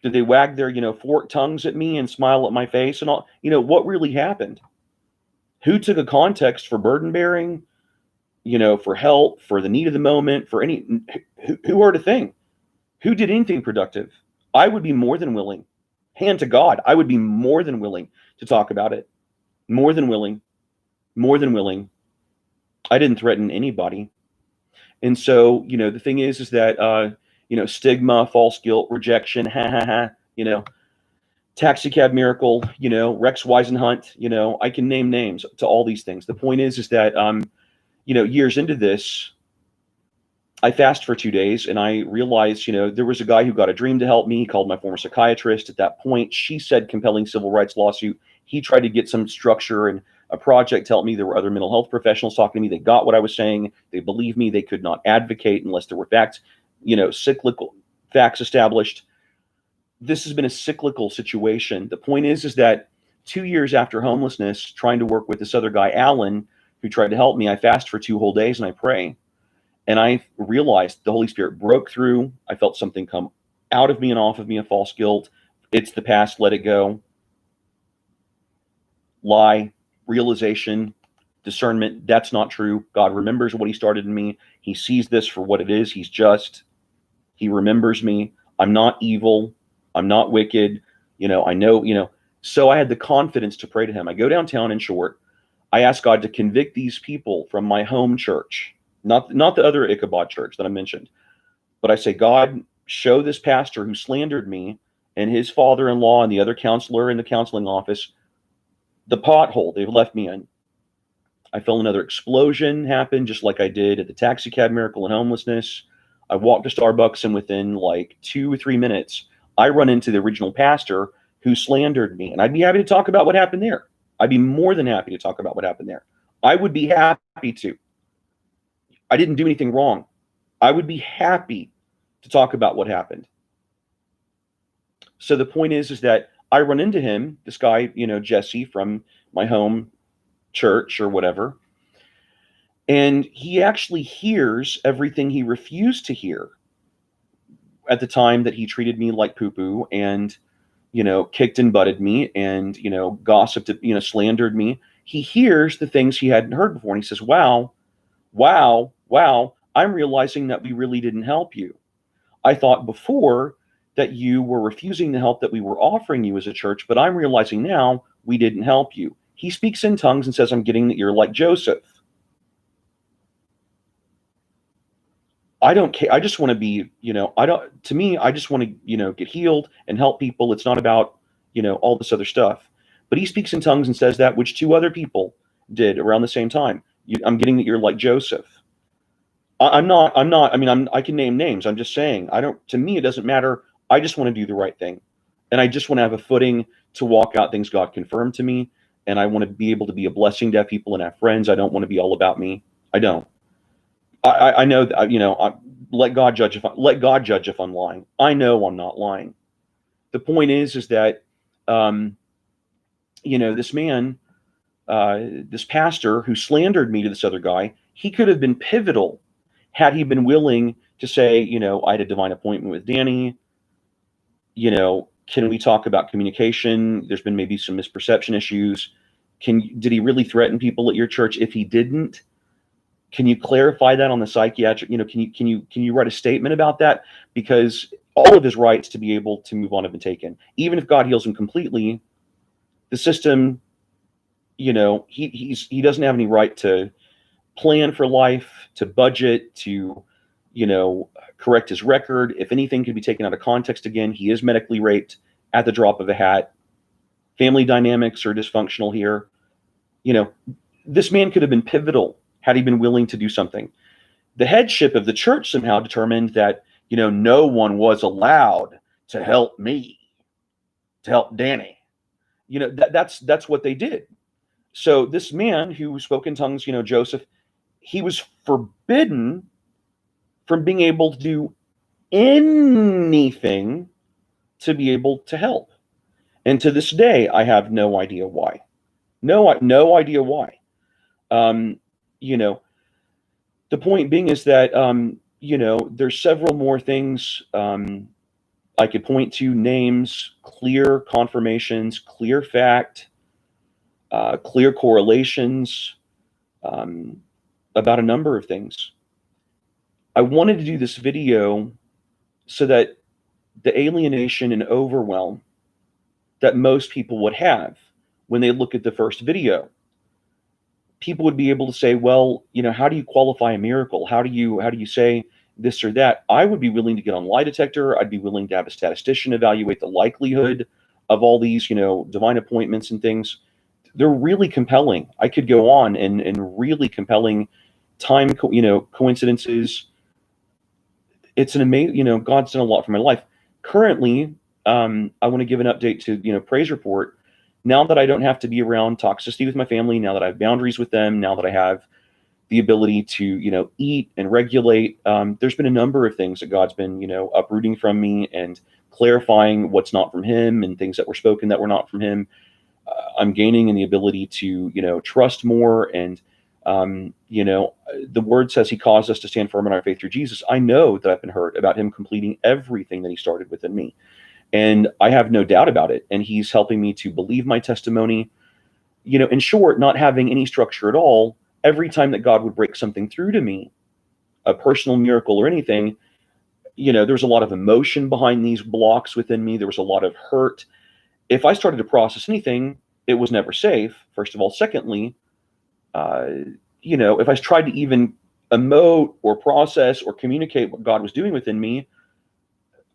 Did they wag their, forked tongues at me and smile at my face and all? What really happened? Who took a context for burden bearing, for help, for the need of the moment, for who heard a thing? Who did anything productive? I would be more than willing Hand to God, I would be more than willing to talk about it. More than willing. More than willing. I didn't threaten anybody. And so, the thing is that, stigma, false guilt, rejection, ha ha ha, taxi cab miracle, Rex Weisenhunt, I can name names to all these things. The point is that, years into this, I fasted for 2 days and I realized, there was a guy who got a dream to help me. He called my former psychiatrist. At that point, she said compelling civil rights lawsuit. He tried to get some structure and a project to help me. There were other mental health professionals talking to me. They got what I was saying. They believed me. They could not advocate unless there were facts, cyclical facts established. This has been a cyclical situation. The point is that 2 years after homelessness, trying to work with this other guy, Alan, who tried to help me, I fast for 2 whole days and I pray. And I realized the Holy Spirit broke through. I felt something come out of me and off of me, a false guilt. It's the past, let it go. Lie, realization, discernment, that's not true. God remembers what he started in me. He sees this for what it is. He's just. He remembers me. I'm not evil. I'm not wicked. I know. So I had the confidence to pray to him. I go downtown in short. I ask God to convict these people from my home church. Not the other Ichabod church that I mentioned. But I say, God, show this pastor who slandered me and his father-in-law and the other counselor in the counseling office the pothole they've left me in. I felt another explosion happen, just like I did at the taxi cab miracle and homelessness. I walked to Starbucks and within like 2 or 3 minutes, I run into the original pastor who slandered me. And I'd be happy to talk about what happened there. I'd be more than happy to talk about what happened there. I would be happy to. I didn't do anything wrong. I would be happy to talk about what happened. So the point is that I run into him, this guy, Jesse from my home church or whatever, and he actually hears everything he refused to hear at the time that he treated me like poo-poo and, kicked and butted me and, gossiped, slandered me. He hears the things he hadn't heard before. And he says, wow, I'm realizing that we really didn't help you. I thought before that you were refusing the help that we were offering you as a church, but I'm realizing now we didn't help you. He speaks in tongues and says, I'm getting that you're like Joseph. I don't care. I just want to be, I just want to, get healed and help people. It's not about, all this other stuff. But he speaks in tongues and says that, which 2 other people did around the same time. I'm getting that you're like Joseph. I can name names. I'm just saying, to me, it doesn't matter. I just want to do the right thing. And I just want to have a footing to walk out things God confirmed to me. And I want to be able to be a blessing to have people and have friends. I don't want to be all about me. I don't. I know that, let God judge if I'm lying. I know I'm not lying. The point is that, this man, this pastor who slandered me to this other guy, he could have been pivotal had he been willing to say, I had a divine appointment with Danny. Can we talk about communication? There's been maybe some misperception issues. Did he really threaten people at your church? If he didn't, can you clarify that on the psychiatric? Can you write a statement about that? Because all of his rights to be able to move on have been taken. Even if God heals him completely, the system, he doesn't have any right to plan for life, to budget, to, correct his record. If anything could be taken out of context again, he is medically raped at the drop of a hat. Family dynamics are dysfunctional here. This man could have been pivotal had he been willing to do something. The headship of the church somehow determined that, no one was allowed to help me, to help Danny. That's what they did. So this man who spoke in tongues, Joseph, he was forbidden from being able to do anything to be able to help. And to this day, I have no idea why. No idea why. The point being is that, there's several more things I could point to, names, clear confirmations, clear fact, clear correlations about a number of things. I wanted to do this video so that the alienation and overwhelm that most people would have when they look at the first video. People would be able to say, well, how do you qualify a miracle? How do you say this or that? I would be willing to get on lie detector. I'd be willing to have a statistician evaluate the likelihood of all these, divine appointments and things. They're really compelling. I could go on and really compelling coincidences. It's an amazing, God's done a lot for my life. Currently, I want to give an update to, praise report. Now that I don't have to be around toxicity with my family, now that I have boundaries with them, now that I have the ability to, eat and regulate, there's been a number of things that God's been, uprooting from me and clarifying what's not from him and things that were spoken that were not from him. I'm gaining in the ability to, trust more. And, the word says he caused us to stand firm in our faith through Jesus. I know that I've been heard about him completing everything that he started within me. And I have no doubt about it. And he's helping me to believe my testimony. In short, not having any structure at all, every time that God would break something through to me, a personal miracle or anything, there was a lot of emotion behind these blocks within me. There was a lot of hurt. If I started to process anything, it was never safe, first of all. Secondly, if I tried to even emote or process or communicate what God was doing within me,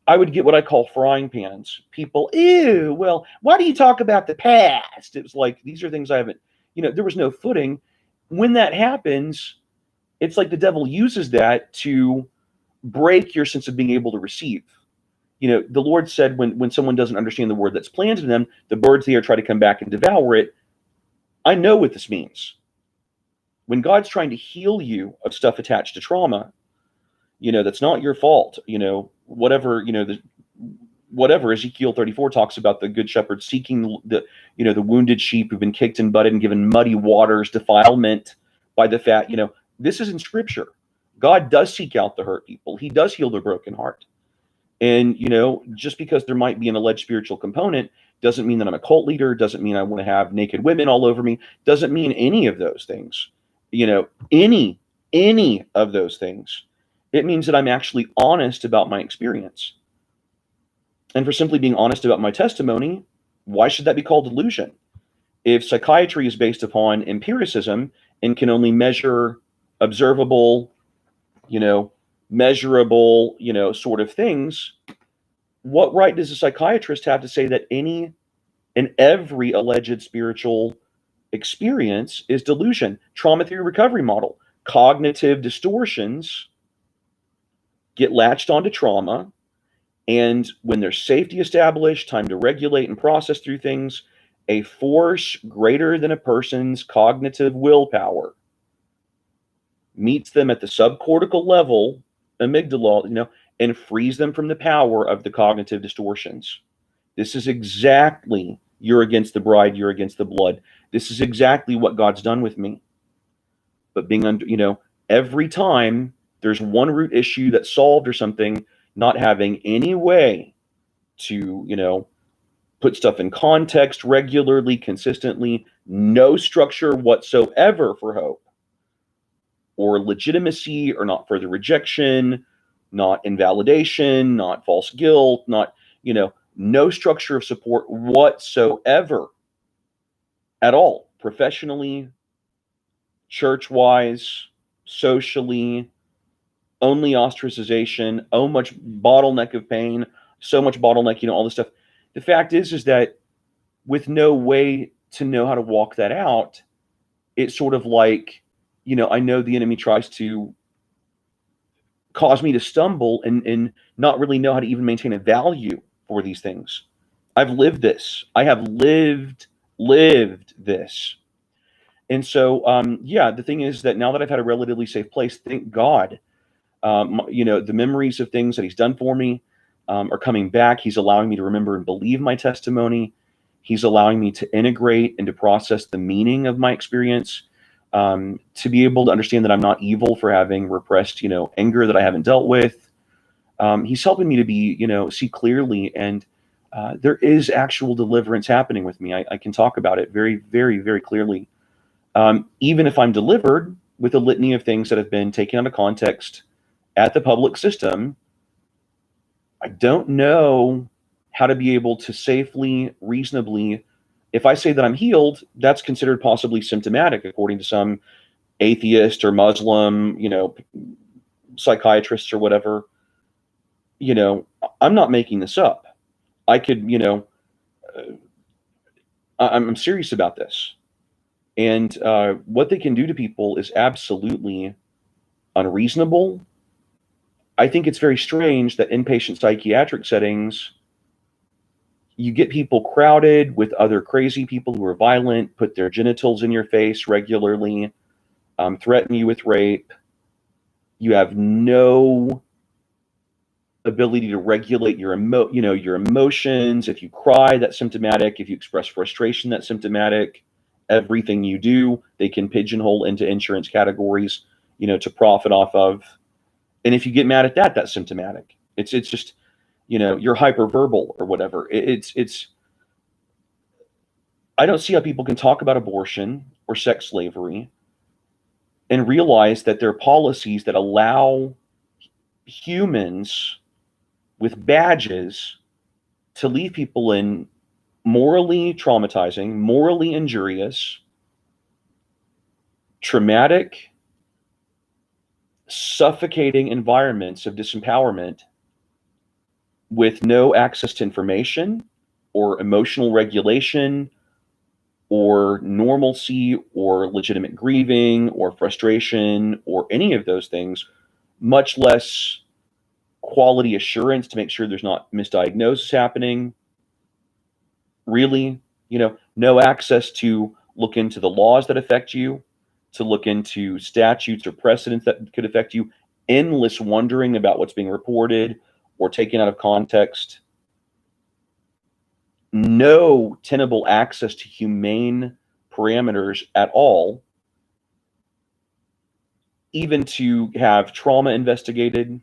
I would get what I call frying pans. People, ew, well, why do you talk about the past? It was like, these are things I haven't, there was no footing. When that happens, it's like the devil uses that to break your sense of being able to receive. The Lord said when someone doesn't understand the word that's planted in them, the birds there try to come back and devour it. I know what this means. When God's trying to heal you of stuff attached to trauma, that's not your fault. Whatever Ezekiel 34 talks about, the good shepherd seeking the wounded sheep who've been kicked and butted and given muddy waters, defilement by the fat. This is in scripture. God does seek out the hurt people. He does heal the broken heart. And, just because there might be an alleged spiritual component doesn't mean that I'm a cult leader, doesn't mean I want to have naked women all over me, doesn't mean any of those things. Any of those things. It means that I'm actually honest about my experience. And for simply being honest about my testimony, why should that be called delusion? If psychiatry is based upon empiricism and can only measure observable, measurable, sort of things, what right does a psychiatrist have to say that any and every alleged spiritual experience is delusion? Trauma theory recovery model. Cognitive distortions get latched onto trauma, and when there's safety established, time to regulate and process through things, a force greater than a person's cognitive willpower meets them at the subcortical level, amygdala, and frees them from the power of the cognitive distortions. This is exactly, you're against the bride, you're against the blood. This is exactly what God's done with me. But being under, every time there's one root issue that's solved or something, not having any way to, put stuff in context regularly, consistently, no structure whatsoever for hope or legitimacy or not further rejection, not invalidation, not false guilt, not, no structure of support whatsoever at all, professionally, church-wise, socially, only ostracization, much bottleneck of pain, so much bottleneck, all this stuff. The fact is that with no way to know how to walk that out, it's sort of like, I know the enemy tries to cause me to stumble and not really know how to even maintain a value for these things. I've lived this. I have lived this. And so, the thing is that now that I've had a relatively safe place, thank God, the memories of things that he's done for me are coming back. He's allowing me to remember and believe my testimony. He's allowing me to integrate and to process the meaning of my experience, to be able to understand that I'm not evil for having repressed, anger that I haven't dealt with. He's helping me to be, see clearly. And there is actual deliverance happening with me. I can talk about it very, very, very clearly. Even if I'm delivered with a litany of things that have been taken out of context at the public system, I don't know how to be able to safely, reasonably, if I say that I'm healed, that's considered possibly symptomatic according to some atheist or Muslim, psychiatrists or whatever. I'm not making this up. I could, I'm serious about this. And what they can do to people is absolutely unreasonable. I think it's very strange that inpatient psychiatric settings, you get people crowded with other crazy people who are violent, put their genitals in your face regularly, threaten you with rape. You have no ability to regulate your emotions. If you cry, that's symptomatic. If you express frustration, that's symptomatic. Everything you do, they can pigeonhole into insurance categories, to profit off of. And if you get mad at that, that's symptomatic. It's just, you're hyperverbal or whatever. It's I don't see how people can talk about abortion or sex slavery and realize that there are policies that allow humans with badges to leave people in morally traumatizing, morally injurious, traumatic, suffocating environments of disempowerment with no access to information or emotional regulation or normalcy or legitimate grieving or frustration or any of those things, much less quality assurance to make sure there's not misdiagnosis happening. Really, no access to look into the laws that affect you, to look into statutes or precedents that could affect you, endless wondering about what's being reported or taken out of context, no tenable access to humane parameters at all, even to have trauma investigated.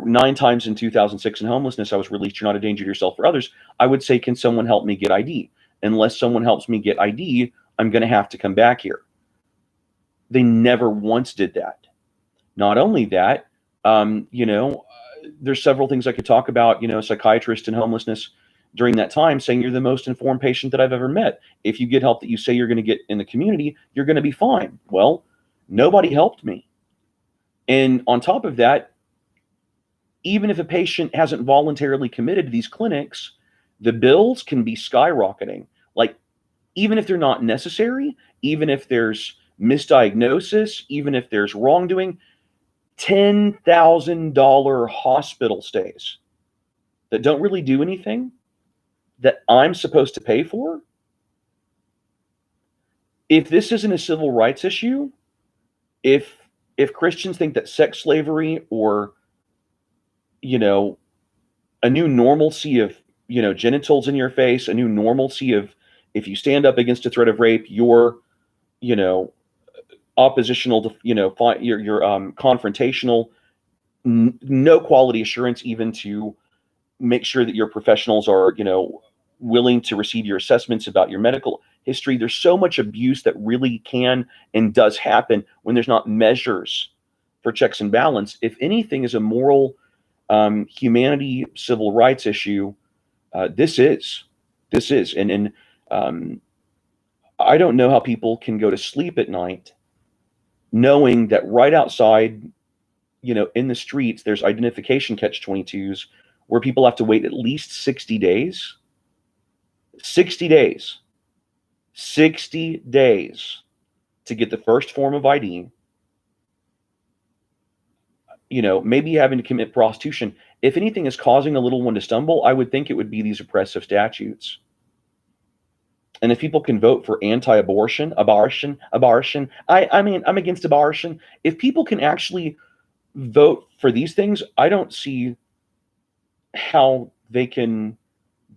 9 times in 2006 in homelessness, I was released. You're not a danger to yourself or others. I would say, can someone help me get ID? Unless someone helps me get ID, I'm going to have to come back here. They never once did that. Not only that, there's several things I could talk about, psychiatrists and homelessness during that time saying you're the most informed patient that I've ever met. If you get help that you say you're going to get in the community, you're going to be fine. Well, nobody helped me. And on top of that, even if a patient hasn't voluntarily committed to these clinics, the bills can be skyrocketing. Like, even if they're not necessary, even if there's misdiagnosis, even if there's wrongdoing, $10,000 hospital stays that don't really do anything that I'm supposed to pay for. If this isn't a civil rights issue, if Christians think that sex slavery or a new normalcy of, genitals in your face, a new normalcy of if you stand up against a threat of rape, you're, oppositional to, you're confrontational, no quality assurance even to make sure that your professionals are, willing to receive your assessments about your medical history. There's so much abuse that really can and does happen when there's not measures for checks and balance. If anything is a moral humanity, civil rights issue, this is, and I don't know how people can go to sleep at night knowing that right outside, in the streets, there's identification catch-22s where people have to wait at least 60 days. 60 days. 60 days to get the first form of ID. Maybe having to commit prostitution. If anything is causing a little one to stumble, I would think it would be these oppressive statutes. And if people can vote for anti-abortion, I mean, I'm against abortion. If people can actually vote for these things, I don't see how they can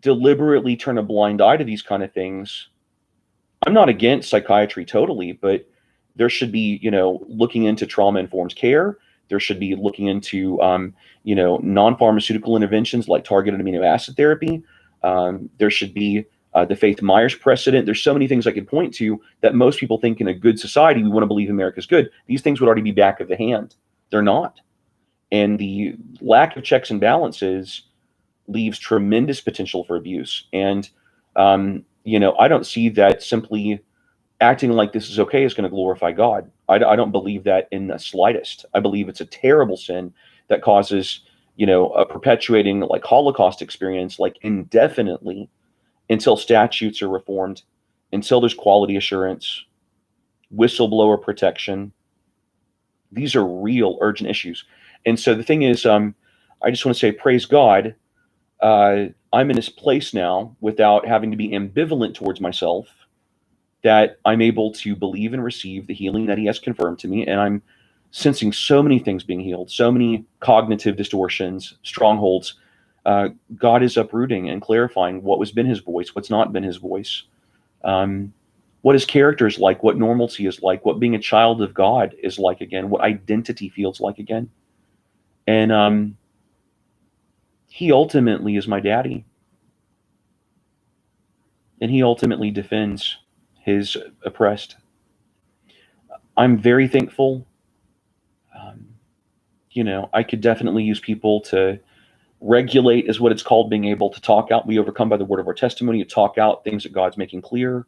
deliberately turn a blind eye to these kind of things. I'm not against psychiatry totally, but there should be, looking into trauma-informed care. There should be looking into, non-pharmaceutical interventions like targeted amino acid therapy. There should be the Faith Myers precedent. There's so many things I could point to that most people think in a good society, we want to believe America's good. These things would already be back of the hand. They're not. And the lack of checks and balances leaves tremendous potential for abuse. And, I don't see that simply acting like this is okay is going to glorify God. I don't believe that in the slightest. I believe it's a terrible sin that causes, a perpetuating like Holocaust experience, like indefinitely until statutes are reformed, until there's quality assurance, whistleblower protection. These are real urgent issues. And so the thing is, I just want to say, praise God. I'm in this place now without having to be ambivalent towards myself, that I'm able to believe and receive the healing that He has confirmed to me. And I'm sensing so many things being healed, so many cognitive distortions, strongholds. God is uprooting and clarifying what was been His voice, what's not been His voice, what His character is like, what normalcy is like, what being a child of God is like again, what identity feels like again. And He ultimately is my daddy. And He ultimately defends His oppressed. I'm very thankful. I could definitely use people to regulate, is what it's called, being able to talk out. We overcome by the word of our testimony, to talk out things that God's making clear,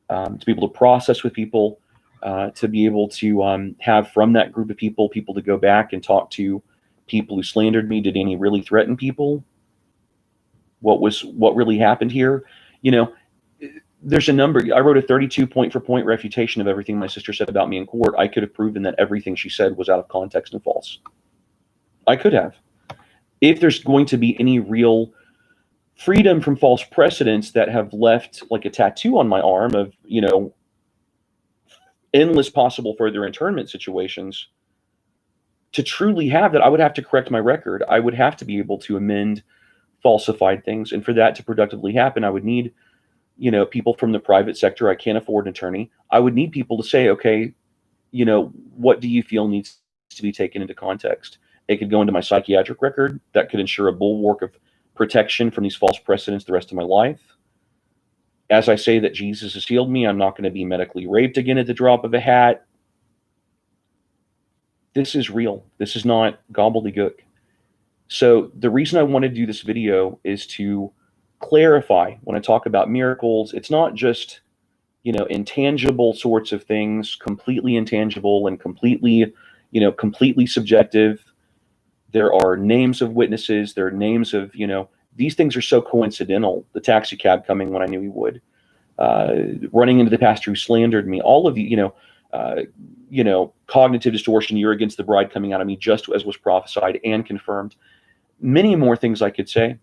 to be able to process with people, to be able to have from that group of people to go back and talk to people who slandered me. Did any really threaten people? What really happened here? There's a number. I wrote a 32 point for point refutation of everything my sister said about me in court. I could have proven that everything she said was out of context and false. I could have. If there's going to be any real freedom from false precedents that have left like a tattoo on my arm of, endless possible further internment situations, to truly have that, I would have to correct my record. I would have to be able to amend falsified things. And for that to productively happen, I would need, people from the private sector. I can't afford an attorney. I would need people to say, okay, what do you feel needs to be taken into context? It could go into my psychiatric record. That could ensure a bulwark of protection from these false precedents the rest of my life. As I say that Jesus has healed me, I'm not going to be medically raped again at the drop of a hat. This is real. This is not gobbledygook. So the reason I wanted to do this video is to clarify, when I talk about miracles, it's not just, intangible sorts of things, completely intangible and completely subjective. There are names of witnesses. There are names of, these things are so coincidental. The taxi cab coming when I knew he would, running into the pastor who slandered me, all of the, cognitive distortion, you're against the bride coming out of me, just as was prophesied and confirmed. Many more things I could say,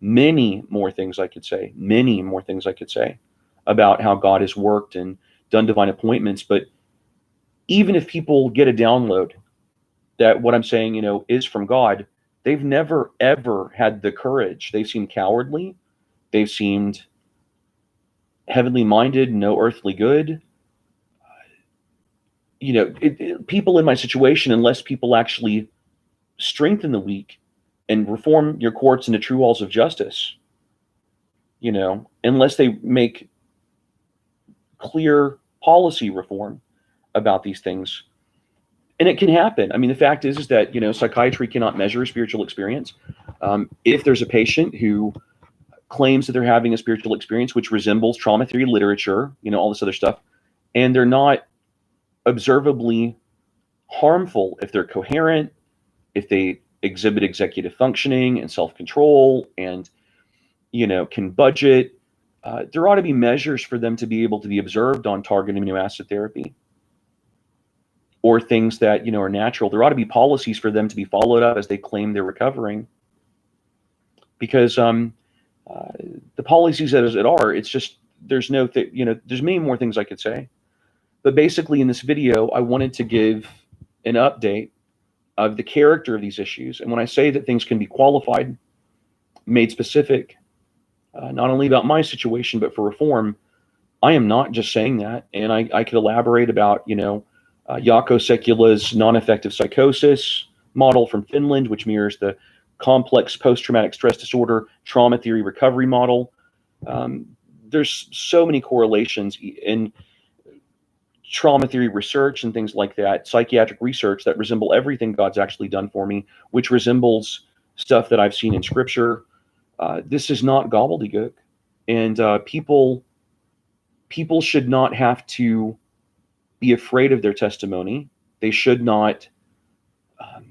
many more things I could say about how God has worked and done divine appointments. But even if people get a download that what I'm saying, is from God, they've never, ever had the courage. They've seemed cowardly. They've seemed heavenly minded, no earthly good. People in my situation, unless people actually strengthen the weak and reform your courts into true walls of justice, unless they make clear policy reform about these things. And it can happen. I mean, the fact is that, psychiatry cannot measure spiritual experience. If there's a patient who claims that they're having a spiritual experience, which resembles trauma theory literature, all this other stuff, and they're not observably harmful, if they're coherent, if they exhibit executive functioning and self-control and, can budget, there ought to be measures for them to be able to be observed on target amino acid therapy or things that, are natural. There ought to be policies for them to be followed up as they claim they're recovering. Because the policies as it are, it's just, there's there's many more things I could say. But basically in this video, I wanted to give an update of the character of these issues. And when I say that things can be qualified, made specific, not only about my situation, but for reform, I am not just saying that. And I could elaborate about, Jaakko Sekula's non-affective psychosis model from Finland, which mirrors the complex post-traumatic stress disorder trauma theory recovery model. There's so many correlations in trauma theory research and things like that, psychiatric research, that resemble everything God's actually done for me, which resembles stuff that I've seen in scripture. This is not gobbledygook, and people should not have to be afraid of their testimony. They should not, um,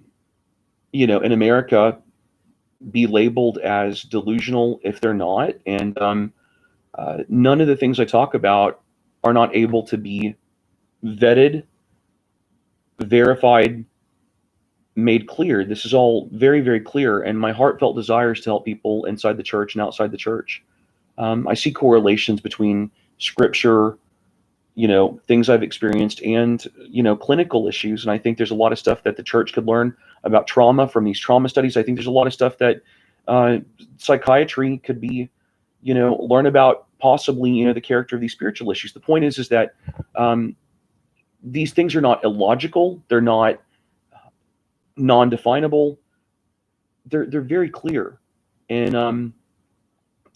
in America, be labeled as delusional if they're not. And none of the things I talk about are not able to be vetted, verified, made clear. This is all very, very clear. And my heartfelt desire is to help people inside the church and outside the church. I see correlations between scripture, things I've experienced, and, clinical issues. And I think there's a lot of stuff that the church could learn about trauma from these trauma studies. I think there's a lot of stuff that psychiatry could be, learn about possibly, the character of these spiritual issues. The point is that these things are not illogical. They're not non-definable. They're very clear. And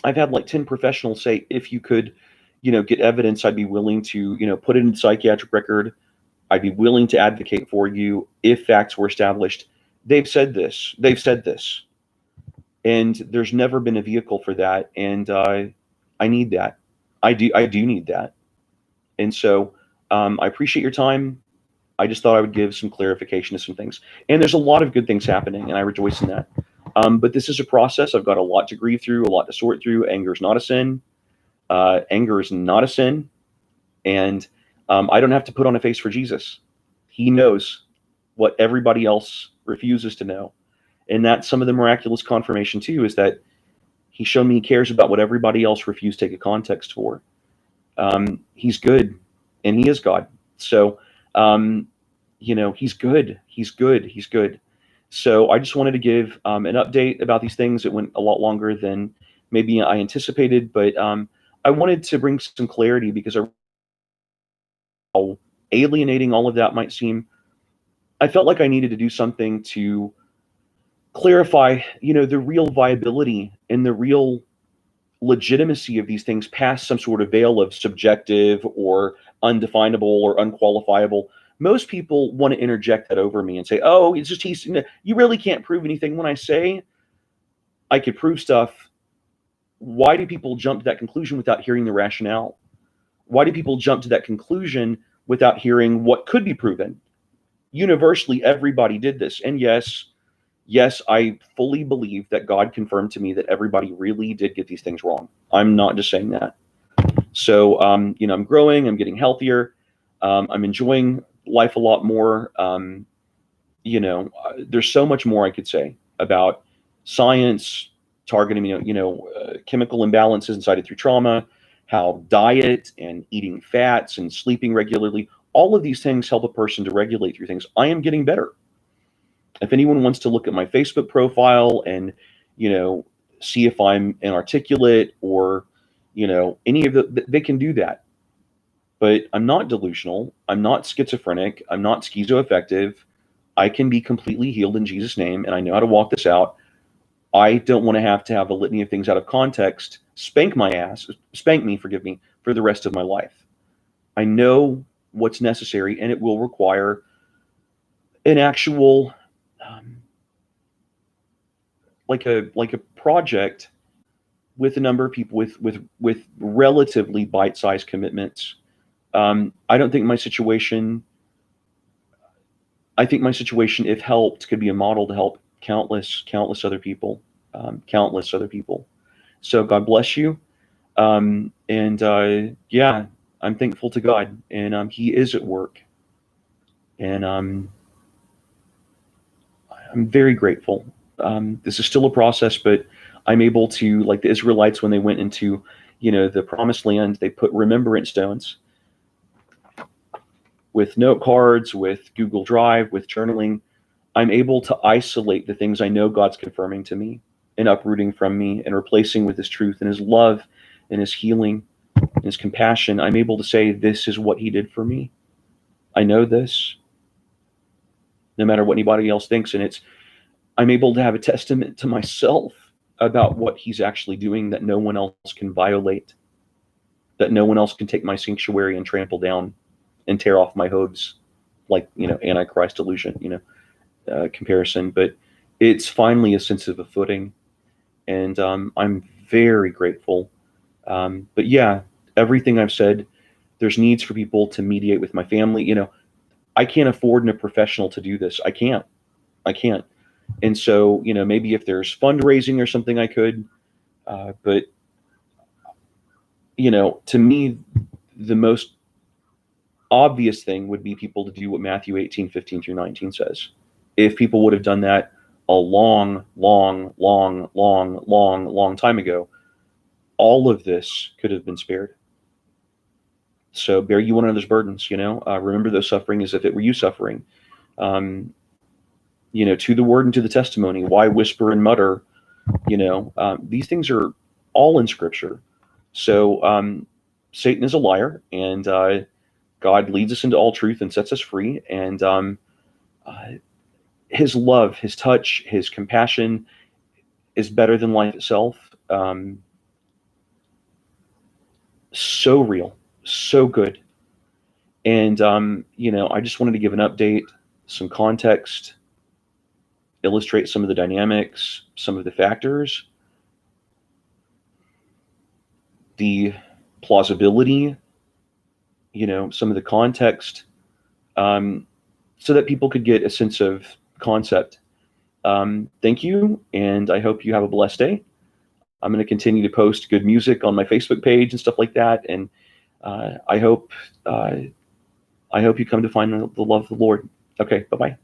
I've had like 10 professionals say, if you could, get evidence, I'd be willing to, put it in the psychiatric record. I'd be willing to advocate for you if facts were established. They've said this. And there's never been a vehicle for that. And I need that. I do need that. And so I appreciate your time. I just thought I would give some clarification to some things. And there's a lot of good things happening, and I rejoice in that. But this is a process. I've got a lot to grieve through, a lot to sort through. Anger is not a sin. Anger is not a sin. And I don't have to put on a face for Jesus. He knows what everybody else refuses to know. And that's some of the miraculous confirmation, too, is that he showed me he cares about what everybody else refused to take a context for. He's good, and he is God. So, he's good. He's good. He's good. So I just wanted to give an update about these things. It went a lot longer than maybe I anticipated, but I wanted to bring some clarity because how alienating all of that might seem. I felt like I needed to do something to clarify, the real viability and the real legitimacy of these things past some sort of veil of subjective or undefinable or unqualifiable. Most people want to interject that over me and say, oh, it's just you really can't prove anything. When I say I could prove stuff, why do people jump to that conclusion without hearing the rationale? Why do people jump to that conclusion without hearing what could be proven? Universally, everybody did this. And yes, I fully believe that God confirmed to me that everybody really did get these things wrong. I'm not just saying that. So, I'm growing, I'm getting healthier. I'm enjoying life a lot more. There's so much more I could say about science, targeting, chemical imbalances incited through trauma, how diet and eating fats and sleeping regularly, all of these things help a person to regulate through things. I am getting better. If anyone wants to look at my Facebook profile and, see if I'm inarticulate or, any of they can do that. But I'm not delusional. I'm not schizophrenic. I'm not schizoaffective. I can be completely healed in Jesus' name, and I know how to walk this out. I don't want to have a litany of things out of context spank me, forgive me, for the rest of my life. I know what's necessary, and it will require an actual, like a project with a number of people with relatively bite-sized commitments. I don't think my situation. I think my situation, if helped, could be a model to help countless other people. So God bless you. I'm thankful to God, and He is at work, and I'm very grateful. This is still a process, but I'm able to, like the Israelites when they went into, the promised land, they put remembrance stones with note cards, with Google Drive, with journaling. I'm able to isolate the things I know God's confirming to me and uprooting from me and replacing with His truth and His love and His healing and His compassion. I'm able to say, this is what He did for me. I know this, no matter what anybody else thinks. And I'm able to have a testament to myself about what He's actually doing that no one else can violate, that no one else can take my sanctuary and trample down and tear off my hooves, like, Antichrist illusion, comparison. But it's finally a sense of a footing. And I'm very grateful. But yeah, everything I've said, there's needs for people to mediate with my family. I can't afford a professional to do this. I can't. And so, maybe if there's fundraising or something, I could. But to me, the most obvious thing would be people to do what Matthew 18:15 through 19 says. If people would have done that a long, long, long, long, long, long time ago, all of this could have been spared. So bear you one another's burdens. Remember those suffering as if it were you suffering. Um, to the word and to the testimony. Why whisper and mutter? These things are all in Scripture. So Satan is a liar, and God leads us into all truth and sets us free. And uh, His love, His touch, His compassion is better than life itself. So real, so good. And I just wanted to give an update, some context, illustrate some of the dynamics, some of the factors, the plausibility, some of the context, so that people could get a sense of concept. Thank you, and I hope you have a blessed day. I'm going to continue to post good music on my Facebook page and stuff like that, and uh, I hope uh, I hope you come to find the love of the Lord. Okay, bye bye.